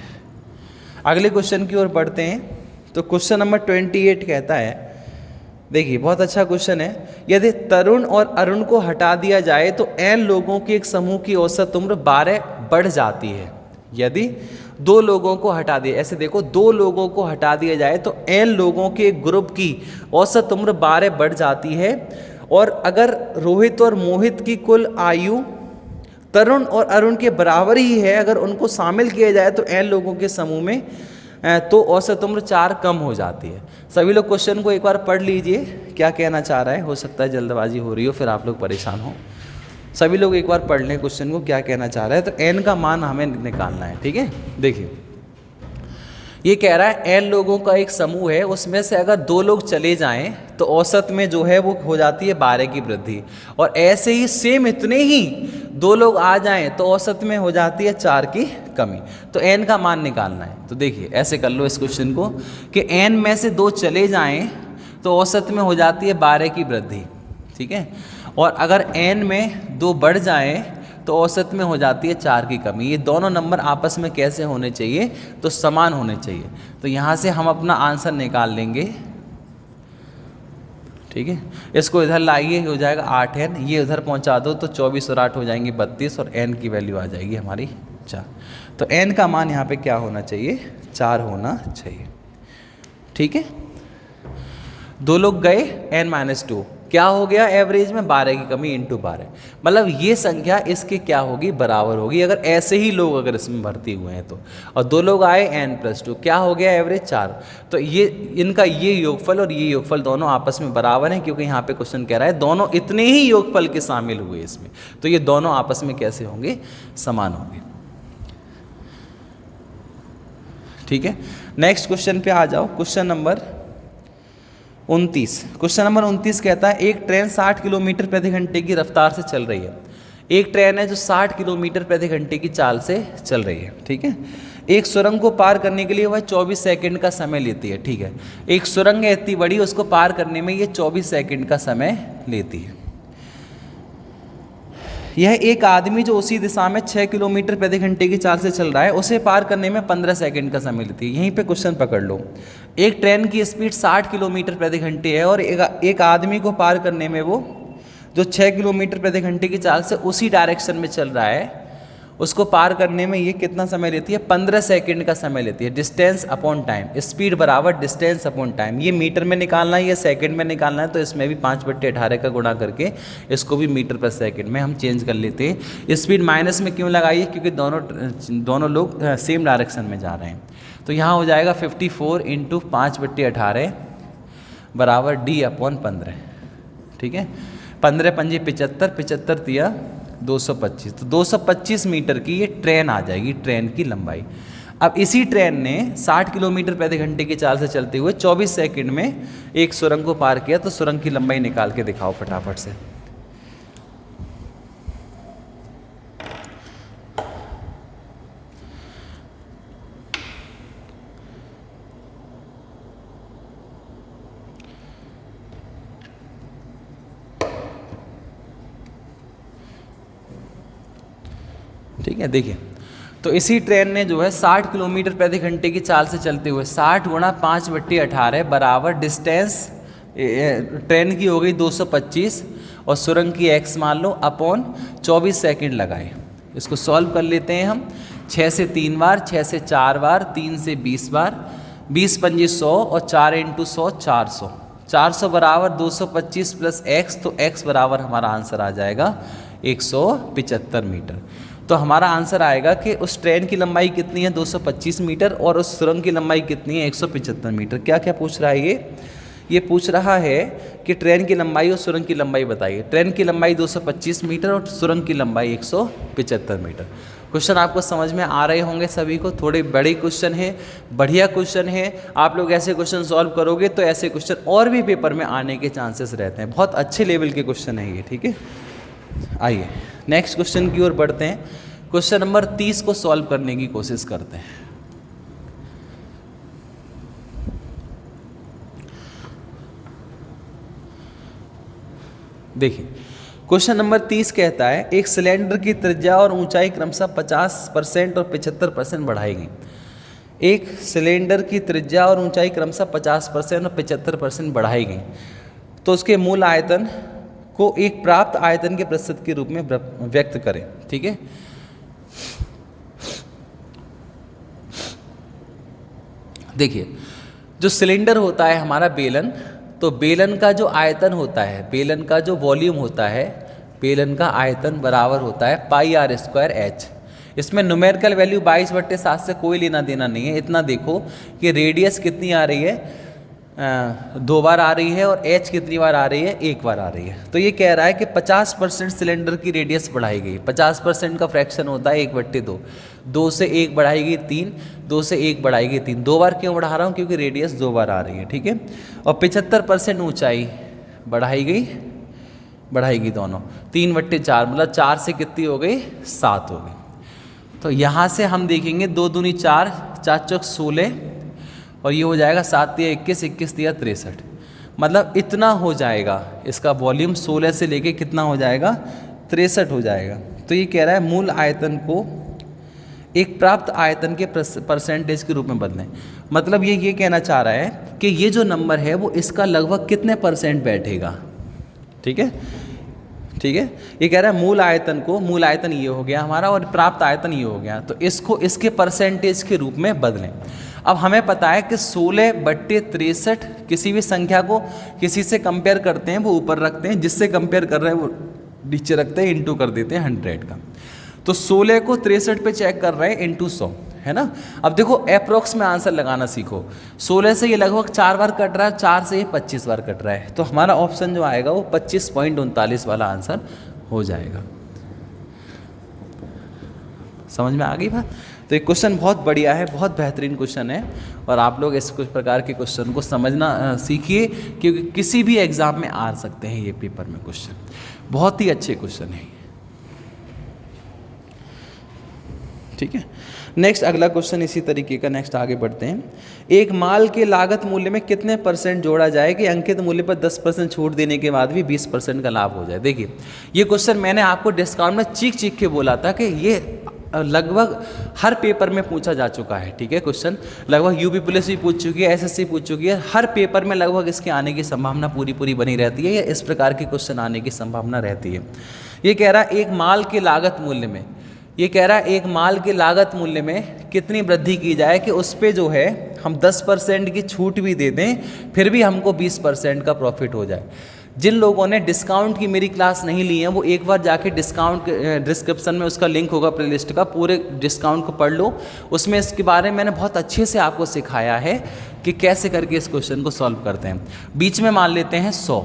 अगले क्वेश्चन की ओर बढ़ते हैं। तो क्वेश्चन नंबर 28 कहता है, देखिए बहुत अच्छा क्वेश्चन है, यदि तरुण और अरुण को हटा दिया जाए तो n लोगों के एक समूह की औसत उम्र 12 बढ़ जाती है। यदि दो लोगों को हटा दिया, ऐसे देखो, दो लोगों को हटा दिया जाए तो n लोगों के ग्रुप की औसत उम्र 12 बढ़ जाती है। और अगर रोहित और मोहित की कुल आयु तरुण और अरुण के बराबर ही है, अगर उनको शामिल किया जाए तो n लोगों के समूह में तो औसत उम्र 4 कम हो जाती है। सभी लोग क्वेश्चन को एक बार पढ़ लीजिए, क्या कहना चाह रहा है। हो सकता है जल्दबाजी हो रही हो, फिर आप लोग परेशान हो। सभी लोग एक बार पढ़ लें क्वेश्चन को, क्या कहना चाह रहा है। तो n का मान हमें निकालना है, ठीक है। देखिए, ये कह रहा है n लोगों का एक समूह है, उसमें से अगर 2 लोग चले जाएं तो औसत में जो है वो हो जाती है 12 की वृद्धि, और ऐसे ही सेम इतने ही 2 लोग आ जाएं तो औसत में हो जाती है 4 की कमी। तो n का मान निकालना है। तो देखिए, ऐसे कर लो इस क्वेश्चन को कि n में से 2 चले जाएं तो औसत में हो जाती है 12 की वृद्धि, ठीक है। और अगर n में 2 बढ़ जाएं तो औसत में हो जाती है 4 की कमी। ये दोनों नंबर आपस में कैसे होने चाहिए, तो समान होने चाहिए। तो यहाँ से हम अपना आंसर निकाल लेंगे, ठीक है। इसको इधर लाइए, हो जाएगा 8n, ये उधर पहुँचा दो तो 24 और 8 हो जाएंगे 32, और n की वैल्यू आ जाएगी हमारी 4। तो n का मान यहाँ पे क्या होना चाहिए, 4 होना चाहिए, ठीक है। 2 लोग गए, n-2 क्या हो गया, एवरेज में 12 की कमी इंटू 12, मतलब ये संख्या इसके क्या होगी, बराबर होगी, अगर ऐसे ही लोग अगर इसमें भर्ती हुए हैं तो। और 2 लोग आए, n+2 क्या हो गया, एवरेज 4। तो ये इनका ये योगफल और ये योगफल दोनों आपस में बराबर हैं, क्योंकि यहाँ पे क्वेश्चन कह रहा है दोनों इतने ही योगफल के शामिल हुए इसमें, तो ये दोनों आपस में कैसे होंगे, समान होंगे, ठीक है। नेक्स्ट क्वेश्चन पे आ जाओ, क्वेश्चन नंबर 29। क्वेश्चन नंबर 29 कहता है एक ट्रेन 60 किलोमीटर प्रति घंटे की रफ्तार से चल रही है। एक ट्रेन है जो 60 किलोमीटर प्रति घंटे की चाल से चल रही है, ठीक है। एक सुरंग को पार करने के लिए वह 24 सेकंड का समय लेती है, ठीक है। एक सुरंग है इतनी बड़ी, उसको पार करने में ये 24 सेकंड का समय लेती है। यह एक आदमी जो उसी दिशा में 6 किलोमीटर प्रति घंटे की चाल से चल रहा है, उसे पार करने में 15 सेकंड का समय लेती है। यहीं पे क्वेश्चन पकड़ लो, एक ट्रेन की स्पीड 60 किलोमीटर प्रति घंटे है और एक आदमी को पार करने में वो जो 6 किलोमीटर प्रति घंटे की चाल से उसी डायरेक्शन में चल रहा है, उसको पार करने में ये कितना समय लेती है, 15 सेकंड का समय लेती है। डिस्टेंस अपॉन टाइम, स्पीड बराबर डिस्टेंस अपॉन टाइम। ये मीटर में निकालना है, ये सेकंड में निकालना है, तो इसमें भी 5/18 का गुणा करके इसको भी मीटर पर सेकंड में हम चेंज कर लेते हैं। स्पीड माइनस में क्यों लगाई है, क्योंकि दोनों लोग सेम डायरेक्शन में जा रहे हैं। तो यहाँ हो जाएगा 54 × 5/18 बराबर D/15, ठीक है। 15 पंजे 75, 75 दिया 225, तो 225 मीटर की ये ट्रेन आ जाएगी, ट्रेन की लंबाई। अब इसी ट्रेन ने 60 किलोमीटर प्रति घंटे की चाल से चलते हुए 24 सेकंड में एक सुरंग को पार किया, तो सुरंग की लंबाई निकाल के दिखाओ फटाफट से। ठीक है, देखिए, तो इसी ट्रेन ने जो है 60 किलोमीटर प्रति घंटे की चाल से चलते हुए 60 × 5/18 बराबर डिस्टेंस ट्रेन की हो गई 225 और सुरंग की x मान लो अपॉन 24 सेकंड लगाए। इसको सॉल्व कर लेते हैं हम। 6 से 3 बार, 6 से 4 बार, 3 से 20 बार, 20 पंजे 100 और 4 × 100 400। 400 बराबर 225 + x, तो x बराबर हमारा आंसर आ जाएगा 175 मीटर। तो हमारा आंसर आएगा कि उस ट्रेन की लंबाई कितनी है 225 मीटर और उस सुरंग की लंबाई कितनी है 175 मीटर। क्या क्या पूछ रहा है ये पूछ रहा है कि ट्रेन की लंबाई और सुरंग की लंबाई बताइए। ट्रेन की लंबाई 225 मीटर और सुरंग की लंबाई 175 मीटर। क्वेश्चन आपको समझ में आ रहे होंगे सभी को। थोड़े बड़े क्वेश्चन है, बढ़िया क्वेश्चन है। आप लोग ऐसे क्वेश्चन सॉल्व करोगे तो ऐसे क्वेश्चन और भी पेपर में आने के चांसेस रहते हैं। बहुत अच्छे लेवल के क्वेश्चन है ये, ठीक है। आइए नेक्स्ट क्वेश्चन की ओर बढ़ते हैं। क्वेश्चन नंबर 30 को सॉल्व करने की कोशिश करते हैं। देखिए, क्वेश्चन नंबर 30 कहता है एक सिलेंडर की त्रिज्या और ऊंचाई क्रमशः 50% और 75% बढ़ाई गई। एक सिलेंडर की त्रिज्या और ऊंचाई क्रमशः 50% और 75% बढ़ाई गई, तो उसके मूल आयतन को एक प्राप्त आयतन के प्रतिशत के रूप में व्यक्त करें, ठीक है। देखिए जो सिलेंडर होता है हमारा बेलन, तो बेलन का जो आयतन होता है, बेलन का जो वॉल्यूम होता है, बेलन का आयतन बराबर होता है पाई आर स्क्वायर एच। इसमें न्यूमेरिकल वैल्यू 22/7 से कोई लेना देना नहीं है। इतना देखो कि रेडियस कितनी आ रही है, 2 बार आ रही है, और एच कितनी बार आ रही है, 1 बार आ रही है। तो ये कह रहा है कि 50% सिलेंडर की रेडियस बढ़ाई गई। 50% का फ्रैक्शन होता है 1/2। 2 से 1 बढ़ाई गई 3, 2 से 1 बढ़ाई गई 3। 2 बार क्यों बढ़ा रहा हूँ, क्योंकि रेडियस 2 बार आ रही है, ठीक है। और 75% ऊंचाई बढ़ाई गई दोनों, 3/4, मतलब 4 से कितनी हो गई, 7 हो गई। तो यहाँ से हम देखेंगे 2 दूनी 4, 4 चौक 16, और ये हो जाएगा 7 तिया 21, 21 तिया 63। मतलब इतना हो जाएगा इसका वॉल्यूम, 16 से लेके कितना हो जाएगा, 63 हो जाएगा। तो ये कह रहा है मूल आयतन को एक प्राप्त आयतन के परसेंटेज के रूप में बदलें। मतलब ये कहना चाह रहा है कि ये जो नंबर है वो इसका लगभग कितने % बैठेगा, ठीक है, ठीक है। ये कह रहा है मूल आयतन को, मूल आयतन ये हो गया हमारा और प्राप्त आयतन ये हो गया, तो इसको इसके परसेंटेज के रूप में बदलें। अब हमें पता है कि 16/63 किसी भी संख्या को किसी से कंपेयर करते हैं वो ऊपर रखते हैं, जिससे कंपेयर कर रहे हैं वो नीचे रखते हैं, इंटू कर देते हैं 100 का। तो 16 को 63 पे चेक कर रहे हैं इंटू 100, है ना। अब देखो अप्रोक्स में आंसर लगाना सीखो। 16 से ये लगभग 4 बार कट रहा है, 4 से ये 25 बार कट रहा है, तो हमारा ऑप्शन जो आएगा वो 25.39 वाला आंसर हो जाएगा। समझ में आ गई बात। तो ये क्वेश्चन बहुत बढ़िया है, बहुत बेहतरीन क्वेश्चन है, और आप लोग इस कुछ प्रकार के क्वेश्चन को समझना सीखिए, क्योंकि किसी भी एग्जाम में आ सकते हैं ये पेपर में क्वेश्चन, बहुत ही अच्छे क्वेश्चन है, ठीक है। नेक्स्ट अगला क्वेश्चन इसी तरीके का, नेक्स्ट आगे बढ़ते हैं। एक माल के लागत मूल्य में कितने % जोड़ा जाए कि अंकित मूल्य पर 10% छूट देने के बाद भी 20% का लाभ हो जाए। देखिए ये क्वेश्चन मैंने आपको डिस्काउंट में चीख के बोला था कि ये लगभग हर पेपर में पूछा जा चुका है, ठीक है। क्वेश्चन लगभग यूपी पुलिस भी पूछ चुकी है, एसएससी पूछ चुकी है, हर पेपर में लगभग इसके आने की संभावना पूरी बनी रहती है, या इस प्रकार के क्वेश्चन आने की संभावना रहती है। ये कह रहा है एक माल के लागत मूल्य में, ये कह रहा है एक माल के लागत मूल्य में कितनी वृद्धि की जाए कि उस पर जो है हम 10% की छूट भी दे दें, फिर भी हमको 20% का प्रॉफिट हो जाए। जिन लोगों ने डिस्काउंट की मेरी क्लास नहीं ली है वो एक बार जाके डिस्काउंट डिस्क्रिप्शन में उसका लिंक होगा प्लेलिस्ट का, पूरे डिस्काउंट को पढ़ लो। उसमें इसके बारे में मैंने बहुत अच्छे से आपको सिखाया है कि कैसे करके इस क्वेश्चन को सॉल्व करते हैं। बीच में मान लेते हैं 100,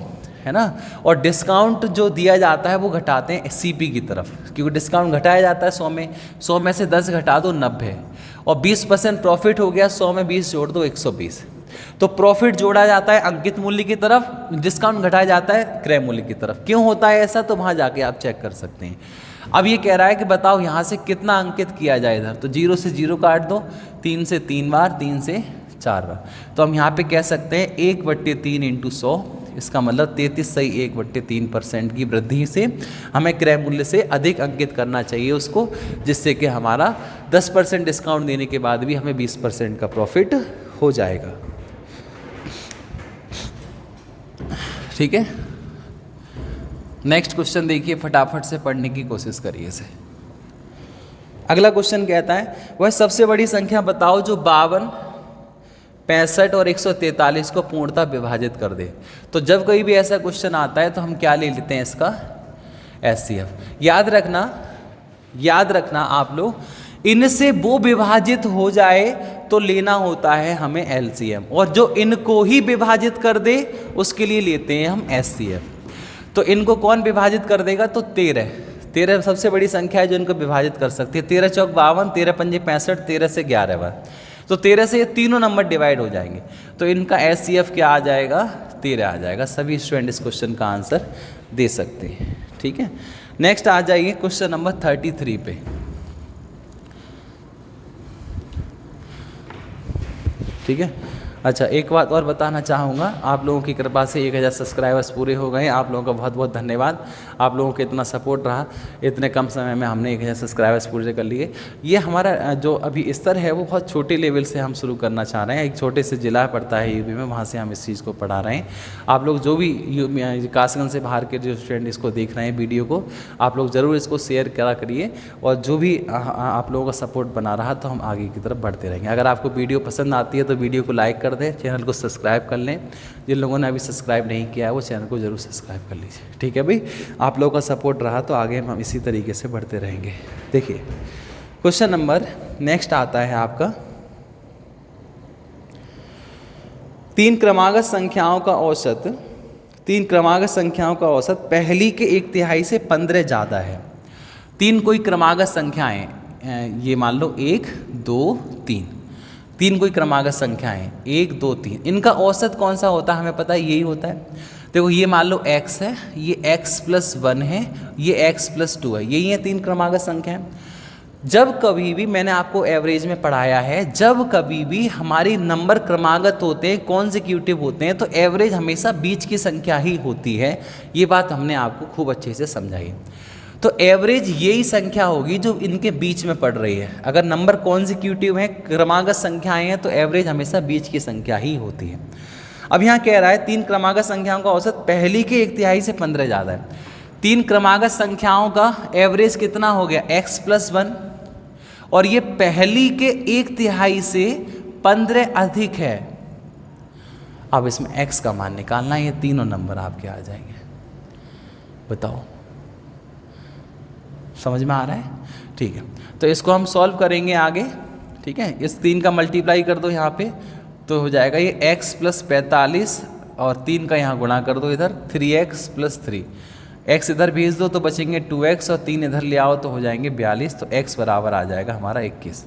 है ना, और डिस्काउंट जो दिया जाता है वो घटाते हैं सीपी की तरफ, क्योंकि डिस्काउंट घटाया जाता है 100 में से 10 घटा दो 90, और 20% प्रॉफिट हो गया, 100 में 20 जोड़ दो 120। तो प्रॉफिट जोड़ा जाता है अंकित मूल्य की तरफ, डिस्काउंट घटाया जाता है क्रय मूल्य की तरफ। क्यों होता है ऐसा, तो वहाँ जाके आप चेक कर सकते हैं। अब ये कह रहा है कि बताओ यहाँ से कितना अंकित किया जाए इधर, तो 0 से 0 काट दो, 3 से 3 बार, 3 से 4 बार। तो हम यहाँ पे कह सकते हैं 1/3 इंटू 100, इसका मतलब 33.1/3% की वृद्धि से हमें क्रय मूल्य से अधिक अंकित करना चाहिए उसको, जिससे कि हमारा 10% डिस्काउंट देने के बाद भी हमें 20% का प्रॉफिट हो जाएगा, ठीक है। नेक्स्ट क्वेश्चन देखिए, फटाफट से पढ़ने की कोशिश करिए इसे। अगला क्वेश्चन कहता है वह सबसे बड़ी संख्या बताओ जो 52, 65 और 143 को पूर्णतः विभाजित कर दे। तो जब कोई भी ऐसा क्वेश्चन आता है तो हम क्या ले लेते हैं इसका, एचसीएफ। याद रखना आप लोग, इनसे वो विभाजित हो जाए तो लेना होता है हमें एलसीएम, और जो इनको ही विभाजित कर दे उसके लिए लेते हैं हम एचसीएफ। तो इनको कौन विभाजित कर देगा, तो 13 सबसे बड़ी संख्या है जो इनको विभाजित कर सकती है। 13 चौक 52, 13 पंजे 65, 13 से 11 बार, तो 13 से ये तीनों नंबर डिवाइड हो जाएंगे, तो इनका एचसीएफ क्या आ जाएगा, 13 आ जाएगा। सभी स्टूडेंट इस क्वेश्चन का आंसर दे सकते हैं, ठीक है। नेक्स्ट आ जाइए क्वेश्चन नंबर 33 पे। ठीक है, अच्छा, एक बात और बताना चाहूँगा, आप लोगों की कृपा से 1000 सब्सक्राइबर्स पूरे हो गए। आप लोगों का बहुत बहुत धन्यवाद। आप लोगों का इतना सपोर्ट रहा, इतने कम समय में हमने 1000 सब्सक्राइबर्स पूरे कर लिए। ये हमारा जो अभी स्तर है वो बहुत छोटे लेवल से हम शुरू करना चाह रहे हैं। एक छोटे से ज़िला पड़ता है यूपी में, वहाँ से हम इस चीज़ को पढ़ा रहे हैं। आप लोग जो भी कासगंज से बाहर के जो स्टूडेंट इसको देख रहे हैं वीडियो को, आप लोग ज़रूर इसको शेयर करा करिए, और जो भी आप लोगों का सपोर्ट बना रहा तो हम आगे की तरफ बढ़ते रहेंगे। अगर आपको वीडियो पसंद आती है तो वीडियो को लाइक कर दें, चैनल को सब्सक्राइब कर लें। जिन लोगों ने अभी सब्सक्राइब नहीं किया है वो चैनल को ज़रूर सब्सक्राइब कर लीजिए, ठीक है भाई। आप लोगों का सपोर्ट रहा तो आगे हम इसी तरीके से बढ़ते रहेंगे। देखिए क्वेश्चन नंबर नेक्स्ट आता है आपका, 3 क्रमागत संख्याओं का औसत पहली के 1/3 से 15 ज़्यादा है। 3 कोई क्रमागत संख्याएं, ये मान लो 1 2 3, 3 कोई क्रमागत संख्याएं 1 2 3, इनका औसत कौन सा होता है हमें पता है, यही होता है। देखो ये मान लो x है, ये x+1 है, ये x+2 है, यही है 3 क्रमागत संख्याएं। जब कभी भी मैंने आपको एवरेज में पढ़ाया है, जब कभी भी हमारी नंबर क्रमागत होते हैं, कॉन्जिक्यूटिव होते हैं, तो एवरेज हमेशा बीच की संख्या ही होती है। ये बात हमने आपको खूब अच्छे से समझाई। तो एवरेज यही संख्या होगी जो इनके बीच में पड़ रही है। अगर नंबर कॉन्जिक्यूटिव है, क्रमागत संख्याएं हैं, तो एवरेज हमेशा बीच की संख्या ही होती है। अब यहाँ कह रहा है 3 क्रमागत संख्याओं का औसत पहली के 1/3 से 15 ज़्यादा है। 3 क्रमागत संख्याओं का एवरेज कितना हो गया, x+1, और ये पहली के 1/3 से 15 अधिक है। अब इसमें x का मान निकालना है, ये तीनों नंबर आपके आ जाएंगे। बताओ समझ में आ रहा है? ठीक है, तो इसको हम सॉल्व करेंगे आगे, ठीक है। इस 3 का मल्टीप्लाई कर दो यहाँ पे, तो हो जाएगा ये x+45, और 3 का यहाँ गुणा कर दो इधर, 3x+3, x इधर भेज दो तो बचेंगे 2x, और 3 इधर ले आओ तो हो जाएंगे 42, तो x बराबर आ जाएगा हमारा 21।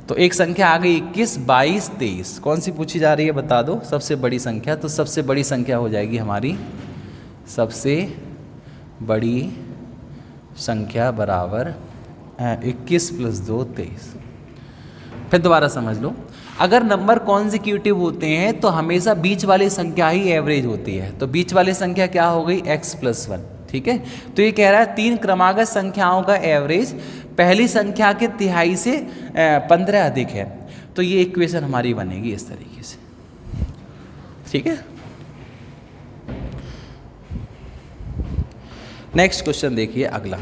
तो एक संख्या आ गई 21, 22, 23, कौन सी पूछी जा रही है बता दो, सबसे बड़ी संख्या। तो सबसे बड़ी संख्या हो जाएगी हमारी, सबसे बड़ी संख्या बराबर 21 + 2 23। फिर दोबारा समझ लो, अगर नंबर कॉन्जिक्यूटिव होते हैं तो हमेशा बीच वाली संख्या ही एवरेज होती है। तो बीच वाली संख्या क्या हो गई, x+1, ठीक है। तो ये कह रहा है 3 क्रमागत संख्याओं का एवरेज पहली संख्या के 1/3 से 15 अधिक है। तो ये इक्वेशन हमारी बनेगी इस तरीके से, ठीक है। नेक्स्ट क्वेश्चन देखिए अगला,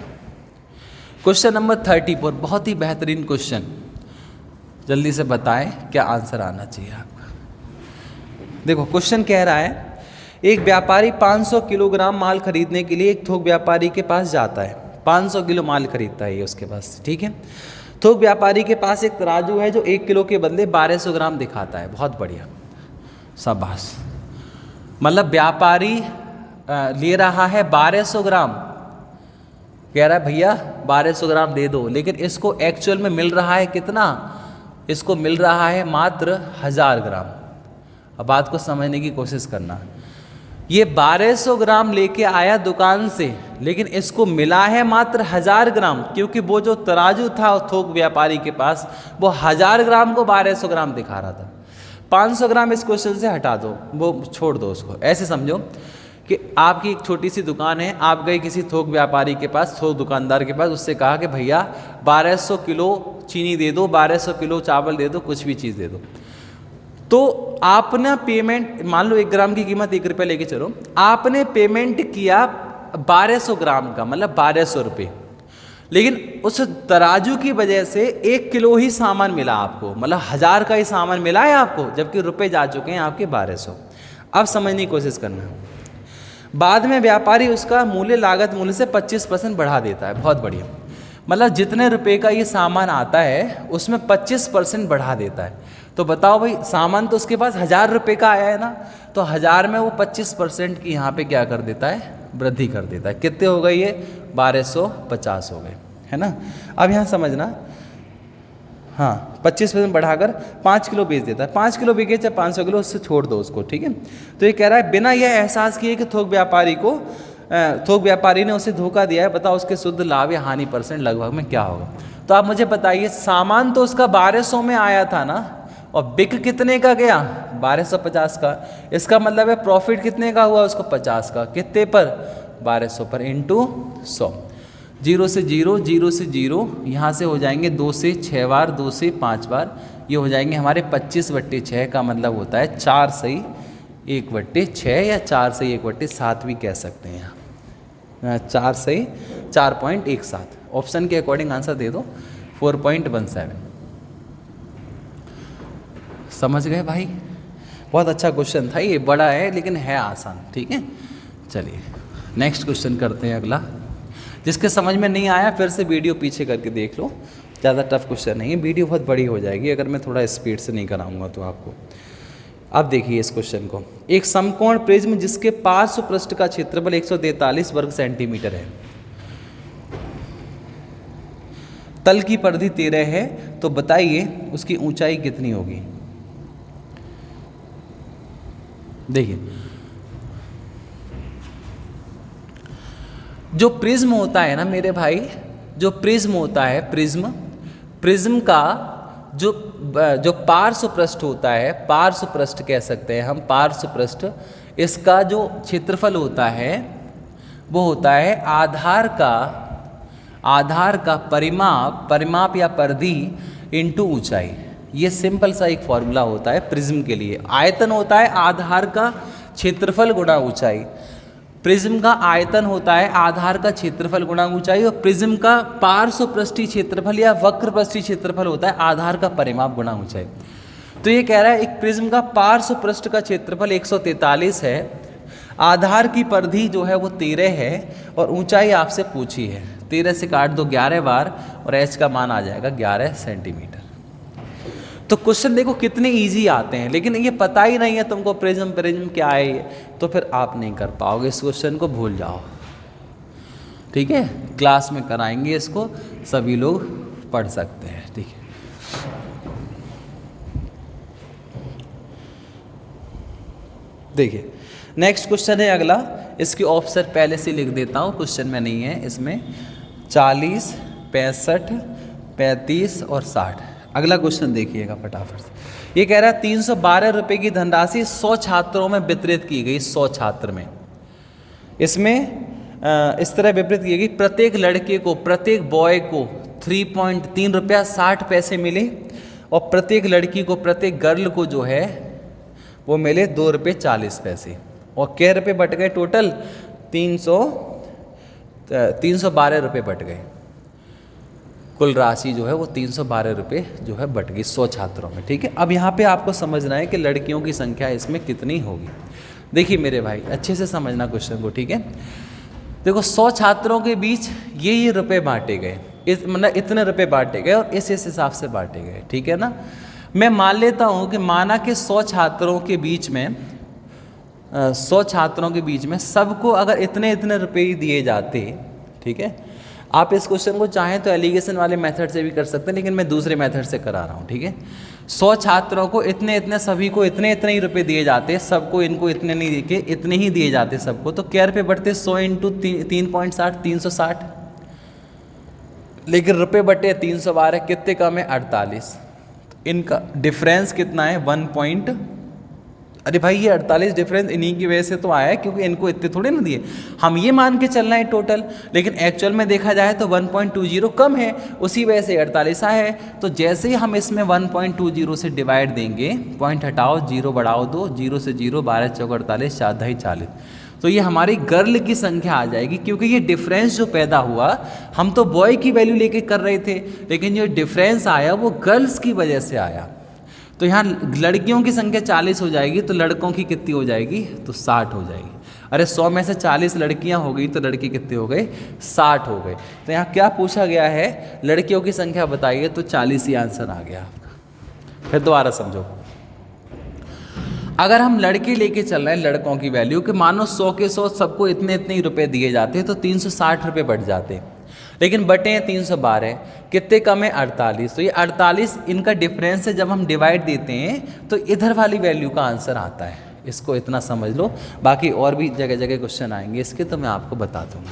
क्वेश्चन नंबर 34, बहुत ही बेहतरीन क्वेश्चन। जल्दी से बताएं क्या आंसर आना चाहिए आपका। देखो क्वेश्चन कह रहा है, एक व्यापारी 500 किलोग्राम माल खरीदने के लिए एक थोक व्यापारी के पास जाता है। 500 किलो माल खरीदता है ये उसके पास, ठीक है। थोक व्यापारी के पास एक तराजू है जो 1 किलो के बदले 1200 ग्राम दिखाता है। बहुत बढ़िया, शाबाश। मतलब व्यापारी ले रहा है 1200 ग्राम, कह रहा है भैया 1200 ग्राम दे दो, लेकिन इसको एक्चुअल में मिल रहा है कितना, इसको मिल रहा है मात्र 1000 ग्राम। अब बात को समझने की कोशिश करना, ये 1200 ग्राम लेके आया दुकान से, लेकिन इसको मिला है मात्र 1000 ग्राम, क्योंकि वो जो तराजू था थोक व्यापारी के पास वो 1000 ग्राम को 1200 ग्राम दिखा रहा था। 500 ग्राम इस क्वेश्चन से हटा दो, वो छोड़ दो उसको। ऐसे समझो कि आपकी एक छोटी सी दुकान है, आप गए किसी थोक व्यापारी के पास, थोक दुकानदार के पास, उससे कहा कि भैया 1200 किलो चीनी दे दो, 1200 किलो चावल दे दो, कुछ भी चीज़ दे दो। तो आपने पेमेंट, मान लो 1 ग्राम की कीमत 1 रुपये लेके चलो, आपने पेमेंट किया 1200 ग्राम का, मतलब 1200 रुपये, लेकिन उस तराजू की वजह से 1 किलो ही सामान मिला आपको, मतलब 1000 का ही सामान मिला है आपको, जबकि रुपए जा चुके हैं आपके 1200। अब समझने की कोशिश करना, बाद में व्यापारी उसका मूल्य लागत मूल्य से 25% बढ़ा देता है। बहुत बढ़िया, मतलब जितने रुपए का ये सामान आता है उसमें 25% बढ़ा देता है। तो बताओ भाई, सामान तो उसके पास 1000 रुपये का आया है ना, तो 1000 में वो 25% की यहाँ पे क्या कर देता है, वृद्धि कर देता है। कितने हो गए ये, 1250 हो गए, है ना। अब यहाँ समझना, हाँ 25% बढ़ाकर 5 किलो बेच देता है। 5 किलो बिके चाहे 500 किलो, उससे छोड़ दो उसको, ठीक है। तो ये कह रहा है बिना यह एहसास किए कि थोक व्यापारी ने उसे धोखा दिया है, बताओ उसके शुद्ध लाभ या हानि % लगभग में क्या होगा। तो आप मुझे बताइए, सामान तो उसका 1200 में आया था ना, और बिक कितने का गया 1250 का, इसका मतलब है प्रॉफिट कितने का हुआ उसको 50 का, कितने पर 1200 पर इंटू 100। 0 से 0, 0 से 0, यहाँ से हो जाएंगे 2 से 6 बार, 2 से 5 बार, ये हो जाएंगे हमारे 25/6 का मतलब होता है 4 सही 1/6 या 4 सही 1/7 भी कह सकते हैं, 4 सही 4.17। ऑप्शन के अकॉर्डिंग आंसर दे दो 4.17। समझ गए भाई? बहुत अच्छा क्वेश्चन था, ये बड़ा है लेकिन है आसान। ठीक है, चलिए नेक्स्ट क्वेश्चन करते हैं अगला। जिसके समझ में नहीं आया फिर से वीडियो पीछे करके देख लो, ज़्यादा टफ क्वेश्चन नहीं है, वीडियो बहुत बड़ी हो जाएगी अगर मैं थोड़ा स्पीड से नहीं कराऊंगा तो आपको। अब देखिए इस क्वेश्चन को, एक समकोण प्रिज्म जिसके पार्श्व पृष्ठ का क्षेत्रफल 143 वर्ग सेंटीमीटर है, तल की परिधि 13 है, तो बताइए उसकी ऊंचाई कितनी होगी। देखिए जो प्रिज्म होता है ना मेरे भाई, जो प्रिज्म होता है, प्रिज्म का जो पार्श्व पृष्ठ होता है, पार्श्व पृष्ठ कह सकते हैं हम, पार्श्व पृष्ठ, इसका जो क्षेत्रफल होता है वो होता है आधार का परिमाप या परिधि इंटू ऊंचाई। ये सिंपल सा एक फॉर्मूला होता है प्रिज्म के लिए। आयतन होता है आधार का क्षेत्रफल गुणा ऊंचाई, प्रिज्म का आयतन होता है आधार का क्षेत्रफल गुणा ऊंचाई, और प्रिज्म का पार्श्व पृष्ठीय क्षेत्रफल या वक्र पृष्ठीय क्षेत्रफल होता है आधार का परिमाप गुणा ऊंचाई। तो ये कह रहा है एक प्रिज्म का पार्श्व पृष्ठ का क्षेत्रफल 143 है, आधार की परिधि जो है वो 13 है, और ऊंचाई आपसे पूछी है। 13 से काट दो 11 बार और एच का मान आ जाएगा 11 सेंटीमीटर। तो क्वेश्चन देखो कितने इजी आते हैं, लेकिन ये पता ही नहीं है तुमको प्रिज्म क्या है ये, तो फिर आप नहीं कर पाओगे, इस क्वेश्चन को भूल जाओ। ठीक है, क्लास में कराएंगे इसको, सभी लोग पढ़ सकते हैं। ठीक है, देखिए नेक्स्ट क्वेश्चन है अगला, इसकी ऑप्शन पहले से लिख देता हूँ, क्वेश्चन में नहीं है इसमें। 40, 65, 35 और 60। अगला क्वेश्चन देखिएगा फटाफट से। ये कह रहा है 312 रुपये की धनराशि 100 छात्रों में वितरित की गई, 100 छात्र में। इसमें इस तरह वितरित की गई, प्रत्येक लड़के को, प्रत्येक बॉय को 3.3 रुपया 60 पैसे मिले, और प्रत्येक लड़की को, प्रत्येक गर्ल को जो है वो मिले 2 रुपये 40 पैसे। और क्या रुपये बट गए टोटल? 312 रुपये बट गए। कुल राशि जो है वो 312 रुपये जो है बट गई 100 छात्रों में। ठीक है, अब यहाँ पे आपको समझना है कि लड़कियों की संख्या इसमें कितनी होगी। देखिए मेरे भाई अच्छे से समझना क्वेश्चन को। ठीक है, देखो 100 छात्रों के बीच ये रुपये बांटे गए, मतलब इतने रुपये बांटे गए और इस हिसाब से बांटे गए। ठीक है ना, मैं मान लेता हूँ कि माना कि 100 छात्रों के बीच में 100 छात्रों के बीच में सबको अगर इतने इतने रुपये दिए जाते। ठीक है, आप इस क्वेश्चन को चाहें तो एलिगेशन वाले मेथड से भी कर सकते हैं, लेकिन मैं दूसरे मेथड से करा रहा हूँ। ठीक है, 100 छात्रों को इतने इतने, सभी को इतने इतने ही रुपये दिए जाते, सबको इनको इतने नहीं दिए, इतने ही दिए जाते सबको, तो क्या रुपये बढ़ते? 100 इंटू 3.60, 360। लेकिन रुपये बटे 312 कितने कम है? 48। इनका डिफरेंस कितना है? 1 अरे भाई ये 48 डिफरेंस इन्हीं की वजह से तो आया है, क्योंकि इनको इतने थोड़े ना दिए। हम ये मान के चलना है टोटल, लेकिन एक्चुअल में देखा जाए तो 1.20 कम है, उसी वजह से 48 आया है। तो जैसे ही हम इसमें 1.20 से डिवाइड देंगे, पॉइंट हटाओ, 0 बढ़ाओ 2, 0 से 0, 12 चौक 48, 4 ढाई 40, तो ये हमारी गर्ल की संख्या आ जाएगी। क्योंकि ये डिफरेंस जो पैदा हुआ, हम तो बॉय की वैल्यू लेके कर रहे थे, लेकिन जो डिफरेंस आया वो गर्ल्स की वजह से आया। तो यहाँ लड़कियों की संख्या 40 हो जाएगी, तो लड़कों की कितनी हो जाएगी? तो 60 हो जाएगी। अरे 100 में से 40 लड़कियाँ हो गई तो लड़के कितने हो गए? 60 हो गए। तो यहाँ क्या पूछा गया है? लड़कियों की संख्या बताइए, तो 40 ही आंसर आ गया आपका। फिर दोबारा समझो, अगर हम लड़के लेके चल रहे हैं लड़कों की वैल्यू, कि मानो 100 के 100 सबको इतने इतने ही रुपये दिए जाते, तो 360 रुपये बढ़ जाते, लेकिन बटे हैं 312, कितने कम है? 48। तो ये 48 इनका डिफरेंस है, जब हम डिवाइड देते हैं तो इधर वाली वैल्यू का आंसर आता है। इसको इतना समझ लो, बाकी और भी जगह जगह क्वेश्चन आएंगे इसके, तो मैं आपको बता दूंगा।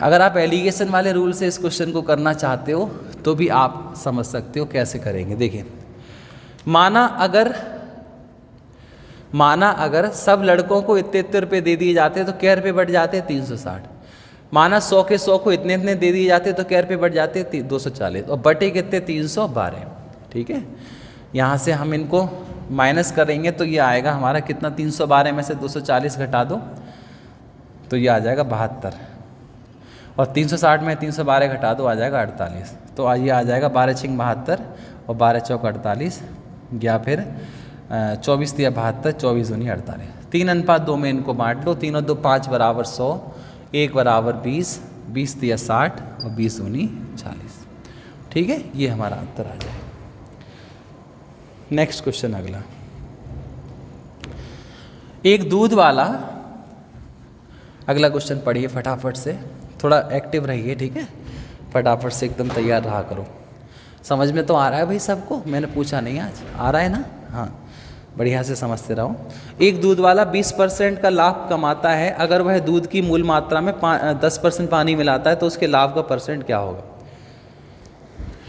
अगर आप एलिगेशन वाले रूल से इस क्वेश्चन को करना चाहते हो तो भी आप समझ सकते हो कैसे करेंगे। देखिए, माना अगर सब लड़कों को इतने इतने रुपये दे दिए जाते हैं तो क्या रुपये बढ़ जाते हैं 360। माना 100 के 100 को इतने इतने दे दिए जाते तो क्या रुपये बढ़ जाते हैं 240, और बटे कितने 312। ठीक है, यहाँ से हम इनको माइनस करेंगे तो ये आएगा हमारा कितना, 312 में से 240 घटा दो तो ये आ जाएगा 72, और 360 में 312 घटा दो आ जाएगा 48। तो ये आ जाएगा 12 छिंग 72 और 12 चौक 48, या फिर 24 तिया 72, 24 दूनी 48। 3:2 में इनको बांट लो, 3 और 2 5 बराबर 100, 1 बराबर 20, 20 तिया 60 और 20 दूनी 40। ठीक है, ये हमारा उत्तर आ जाएगा। नेक्स्ट क्वेश्चन अगला, एक दूध वाला, अगला क्वेश्चन पढ़िए फटाफट से, थोड़ा एक्टिव रहिए। ठीक है, फटाफट से एकदम तैयार रहा करो। समझ में तो आ रहा है भाई सबको, मैंने पूछा नहीं आज, आ रहा है ना? हाँ, बढ़िया से समझते रहो। एक दूध वाला 20% का लाभ कमाता है, अगर वह दूध की मूल मात्रा में 10% पानी मिलाता है तो उसके लाभ का परसेंट क्या होगा?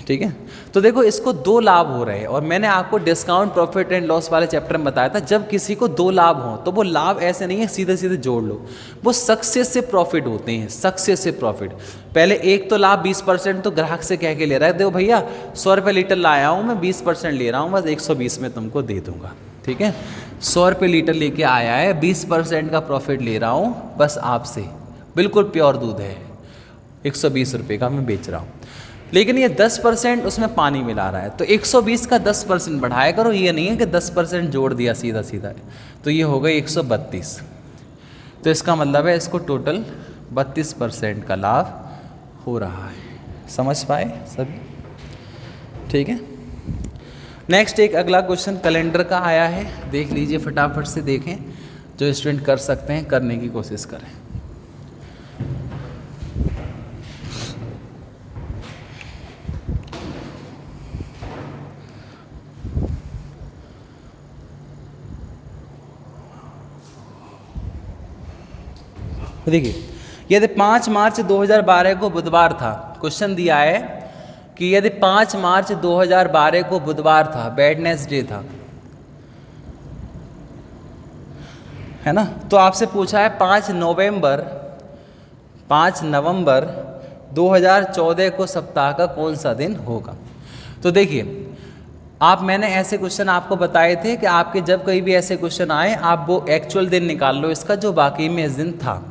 ठीक है, तो देखो इसको 2 लाभ हो रहे हैं, और मैंने आपको डिस्काउंट प्रॉफिट एंड लॉस वाले चैप्टर में बताया था, जब किसी को 2 लाभ हो तो वो लाभ ऐसे नहीं है सीधे सीधे जोड़ लो, वो सक्सेस से प्रॉफिट होते हैं, सक्सेस से प्रॉफिट। पहले एक तो लाभ 20% तो ग्राहक से कह के ले रहा है, देखो भैया 100 रुपये लीटर लाया हूँ मैं, 20% ले रहा हूँ, बस 120 में तुमको दे दूंगा। ठीक है, 100 रुपये लीटर लेके आया है, 20% का प्रॉफिट ले रहा हूँ बस आपसे, बिल्कुल प्योर दूध है, 120 रुपये का मैं बेच रहा हूँ, लेकिन ये 10% उसमें पानी मिला रहा है, तो 120 का 10% बढ़ाया करो, ये नहीं है कि 10% जोड़ दिया सीधा सीधा, तो ये हो गई 132। तो इसका मतलब है इसको टोटल 32% का लाभ हो रहा है। समझ पाए सभी? ठीक है, नेक्स्ट एक अगला क्वेश्चन कैलेंडर का आया है, देख लीजिए फटाफट से, देखें जो स्टूडेंट कर सकते हैं करने की कोशिश करें। देखिए, यदि 5 मार्च 2012 को बुधवार था, क्वेश्चन दिया है कि यदि 5 मार्च 2012 को बुधवार था, वेडनेसडे था, है ना, तो आपसे पूछा है 5 नवंबर 2014 को सप्ताह का कौन सा दिन होगा। तो देखिए, मैंने ऐसे क्वेश्चन आपको बताए थे कि आपके जब कहीं भी ऐसे क्वेश्चन आए, आप वो एक्चुअल दिन निकाल लो इसका जो बाकी में इस दिन था।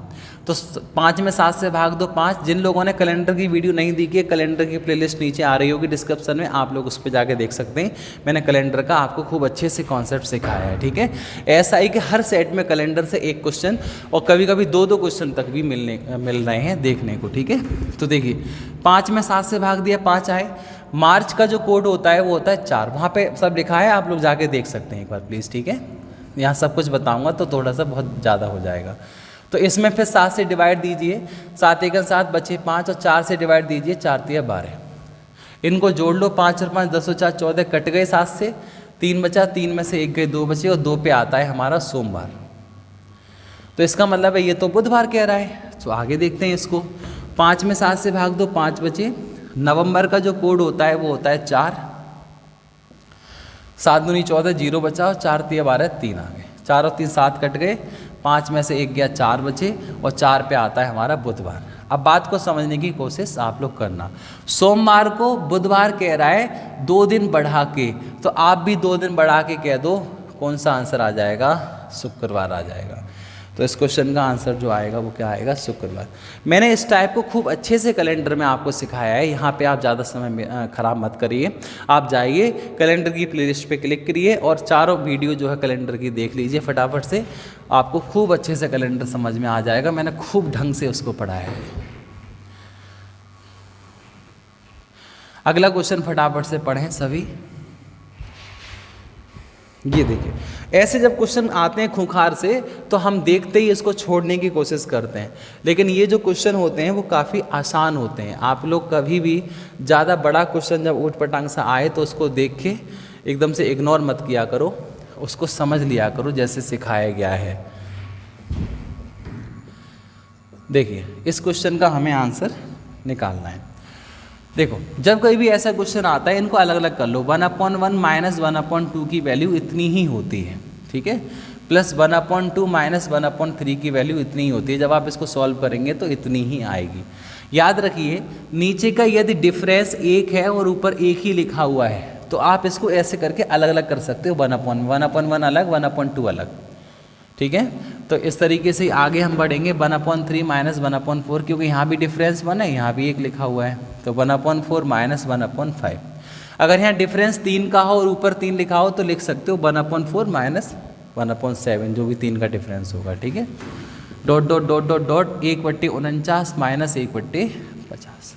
तो 5 में 7 से भाग दो 5। जिन लोगों ने कैलेंडर की वीडियो नहीं देखी है, कैलेंडर की प्लेलिस्ट नीचे आ रही होगी डिस्क्रिप्शन में, आप लोग उस पर जाके देख सकते हैं। मैंने कैलेंडर का आपको खूब अच्छे से कॉन्सेप्ट सिखाया है। ठीक है, ऐसा ही कि हर सेट में कैलेंडर से एक क्वेश्चन और कभी कभी 2-2 क्वेश्चन तक भी मिल रहे हैं देखने को। ठीक है, तो देखिए 5 में 7 से भाग दिया 5 आए। मार्च का जो कोड होता है वो होता है 4, वहाँ पे सब लिखा है, आप लोग जाके देख सकते हैं एक बार प्लीज़। ठीक है, यहाँ सब कुछ बताऊँगा तो थोड़ा सा बहुत ज़्यादा हो जाएगा। तो इसमें फिर 7 से डिवाइड दीजिए, 7 एकन 7 बचे 5, और 4 से डिवाइड दीजिए, 4 तिया 12। इनको जोड़ लो, 5 और 5 10 और 4 14, कट गए 7 से, 3 बचा, 3 में से 1 गए, 2 बचे, और 2 पे आता है हमारा सोमवार। तो इसका मतलब है ये तो बुधवार कह रहा है, तो आगे देखते हैं इसको। 5 में 7 से भाग दो 5 बचे। नवंबर का जो कोड होता है वो होता है 4, 7 दूनी 14, 0 बचा, और 4 तिया 12, 3 आ गए, 4 और 3 7 कट गए, 5 में से 1 गया, 4 बचे, और 4 पे आता है हमारा बुधवार। अब बात को समझने की कोशिश आप लोग करना। सोमवार को बुधवार कह रहा है 2 दिन बढ़ा के, तो आप भी 2 दिन बढ़ा के कह दो, कौन सा आंसर आ जाएगा? शुक्रवार आ जाएगा। तो इस क्वेश्चन का आंसर जो आएगा वो क्या आएगा? शुक्रवार। मैंने इस टाइप को खूब अच्छे से कैलेंडर में आपको सिखाया है, यहाँ पे आप ज़्यादा समय खराब मत करिए। आप जाइए कैलेंडर की प्लेलिस्ट पे क्लिक करिए और चारों वीडियो जो है कैलेंडर की देख लीजिए फटाफट से, आपको खूब अच्छे से कैलेंडर समझ में आ जाएगा। मैंने खूब ढंग से उसको पढ़ाया है। अगला क्वेश्चन फटाफट से पढ़ें सभी। ये देखिए, ऐसे जब क्वेश्चन आते हैं खूंखार से तो हम देखते ही इसको छोड़ने की कोशिश करते हैं, लेकिन ये जो क्वेश्चन होते हैं वो काफ़ी आसान होते हैं। आप लोग कभी भी ज़्यादा बड़ा क्वेश्चन जब ऊट पटांग सा आए तो उसको देख के एकदम से इग्नोर मत किया करो, उसको समझ लिया करो जैसे सिखाया गया है। देखिए, इस क्वेश्चन का हमें आंसर निकालना है। देखो जब कोई भी ऐसा क्वेश्चन आता है इनको अलग अलग कर लो। 1/1 माइनस 1/2 की वैल्यू इतनी ही होती है, ठीक है, प्लस 1/2 माइनस 1/3 की वैल्यू इतनी ही होती है। जब आप इसको सॉल्व करेंगे तो इतनी ही आएगी। याद रखिए नीचे का यदि डिफरेंस एक है और ऊपर एक ही लिखा हुआ है तो आप इसको ऐसे करके अलग अलग कर सकते हो, 1/1 अलग, 1/2 अलग, ठीक है। तो इस तरीके से आगे हम बढ़ेंगे। 1/3 माइनस 1/4, क्योंकि यहाँ भी डिफरेंस 1 है, यहाँ भी एक लिखा हुआ है, तो 1/4 माइनस 1/5। अगर यहाँ डिफरेंस 3 का हो और ऊपर 3 लिखा हो तो लिख सकते हो 1/4 माइनस 1/7, जो भी 3 का डिफरेंस होगा, ठीक है। Dot dot dot dot dot 1/49 minus 1/50।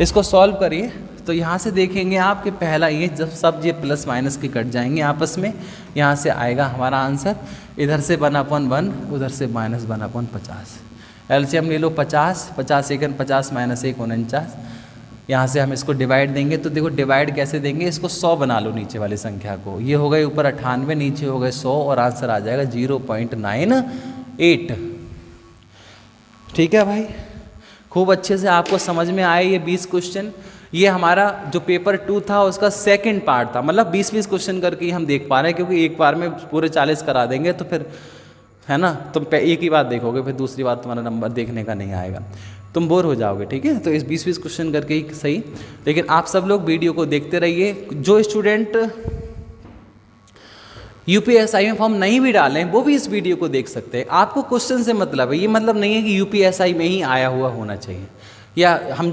इसको सॉल्व करिए तो यहाँ से देखेंगे आप कि पहला ये जब सब ये प्लस माइनस के कट जाएंगे आपस में, यहाँ से आएगा हमारा आंसर, इधर से 1/1, उधर से माइनस 1/50। एलसीएम ले लो 50, 50 1 50 माइनस 1 49। यहाँ से हम इसको डिवाइड देंगे तो देखो डिवाइड कैसे देंगे, इसको 100 बना लो नीचे वाली संख्या को, ये हो गए ऊपर 98, नीचे हो गए 100 और आंसर आ जाएगा 0.98। ठीक है भाई, खूब अच्छे से आपको समझ में आए ये 20 क्वेश्चन। ये हमारा जो पेपर 2 था उसका सेकंड पार्ट था, मतलब 20-20 क्वेश्चन करके ही हम देख पा रहे हैं, क्योंकि एक बार में पूरे 40 करा देंगे तो फिर है ना, तुम एक ही बार देखोगे, फिर दूसरी बार तुम्हारा नंबर देखने का नहीं आएगा, तुम बोर हो जाओगे, ठीक है। तो इस 20-20 क्वेश्चन करके ही सही, लेकिन आप सब लोग वीडियो को देखते रहिए। जो स्टूडेंट यूपीएसआई में फॉर्म नहीं भी डालें वो भी इस वीडियो को देख सकते हैं। आपको क्वेश्चन से मतलब है, ये मतलब नहीं है कि यूपीएसआई में ही आया हुआ होना चाहिए, या हम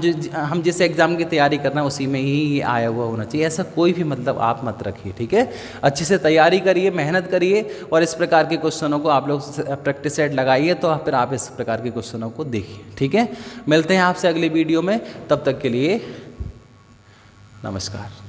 जिस एग्ज़ाम की तैयारी कर रहे हैं उसी में ही ये आया हुआ होना चाहिए, ऐसा कोई भी मतलब आप मत रखिए, ठीक है। अच्छे से तैयारी करिए, मेहनत करिए और इस प्रकार के क्वेश्चनों को आप लोग प्रैक्टिस सेट लगाइए, तो फिर आप इस प्रकार के क्वेश्चनों को देखिए, ठीक है। मिलते हैं आपसे अगली वीडियो में, तब तक के लिए नमस्कार।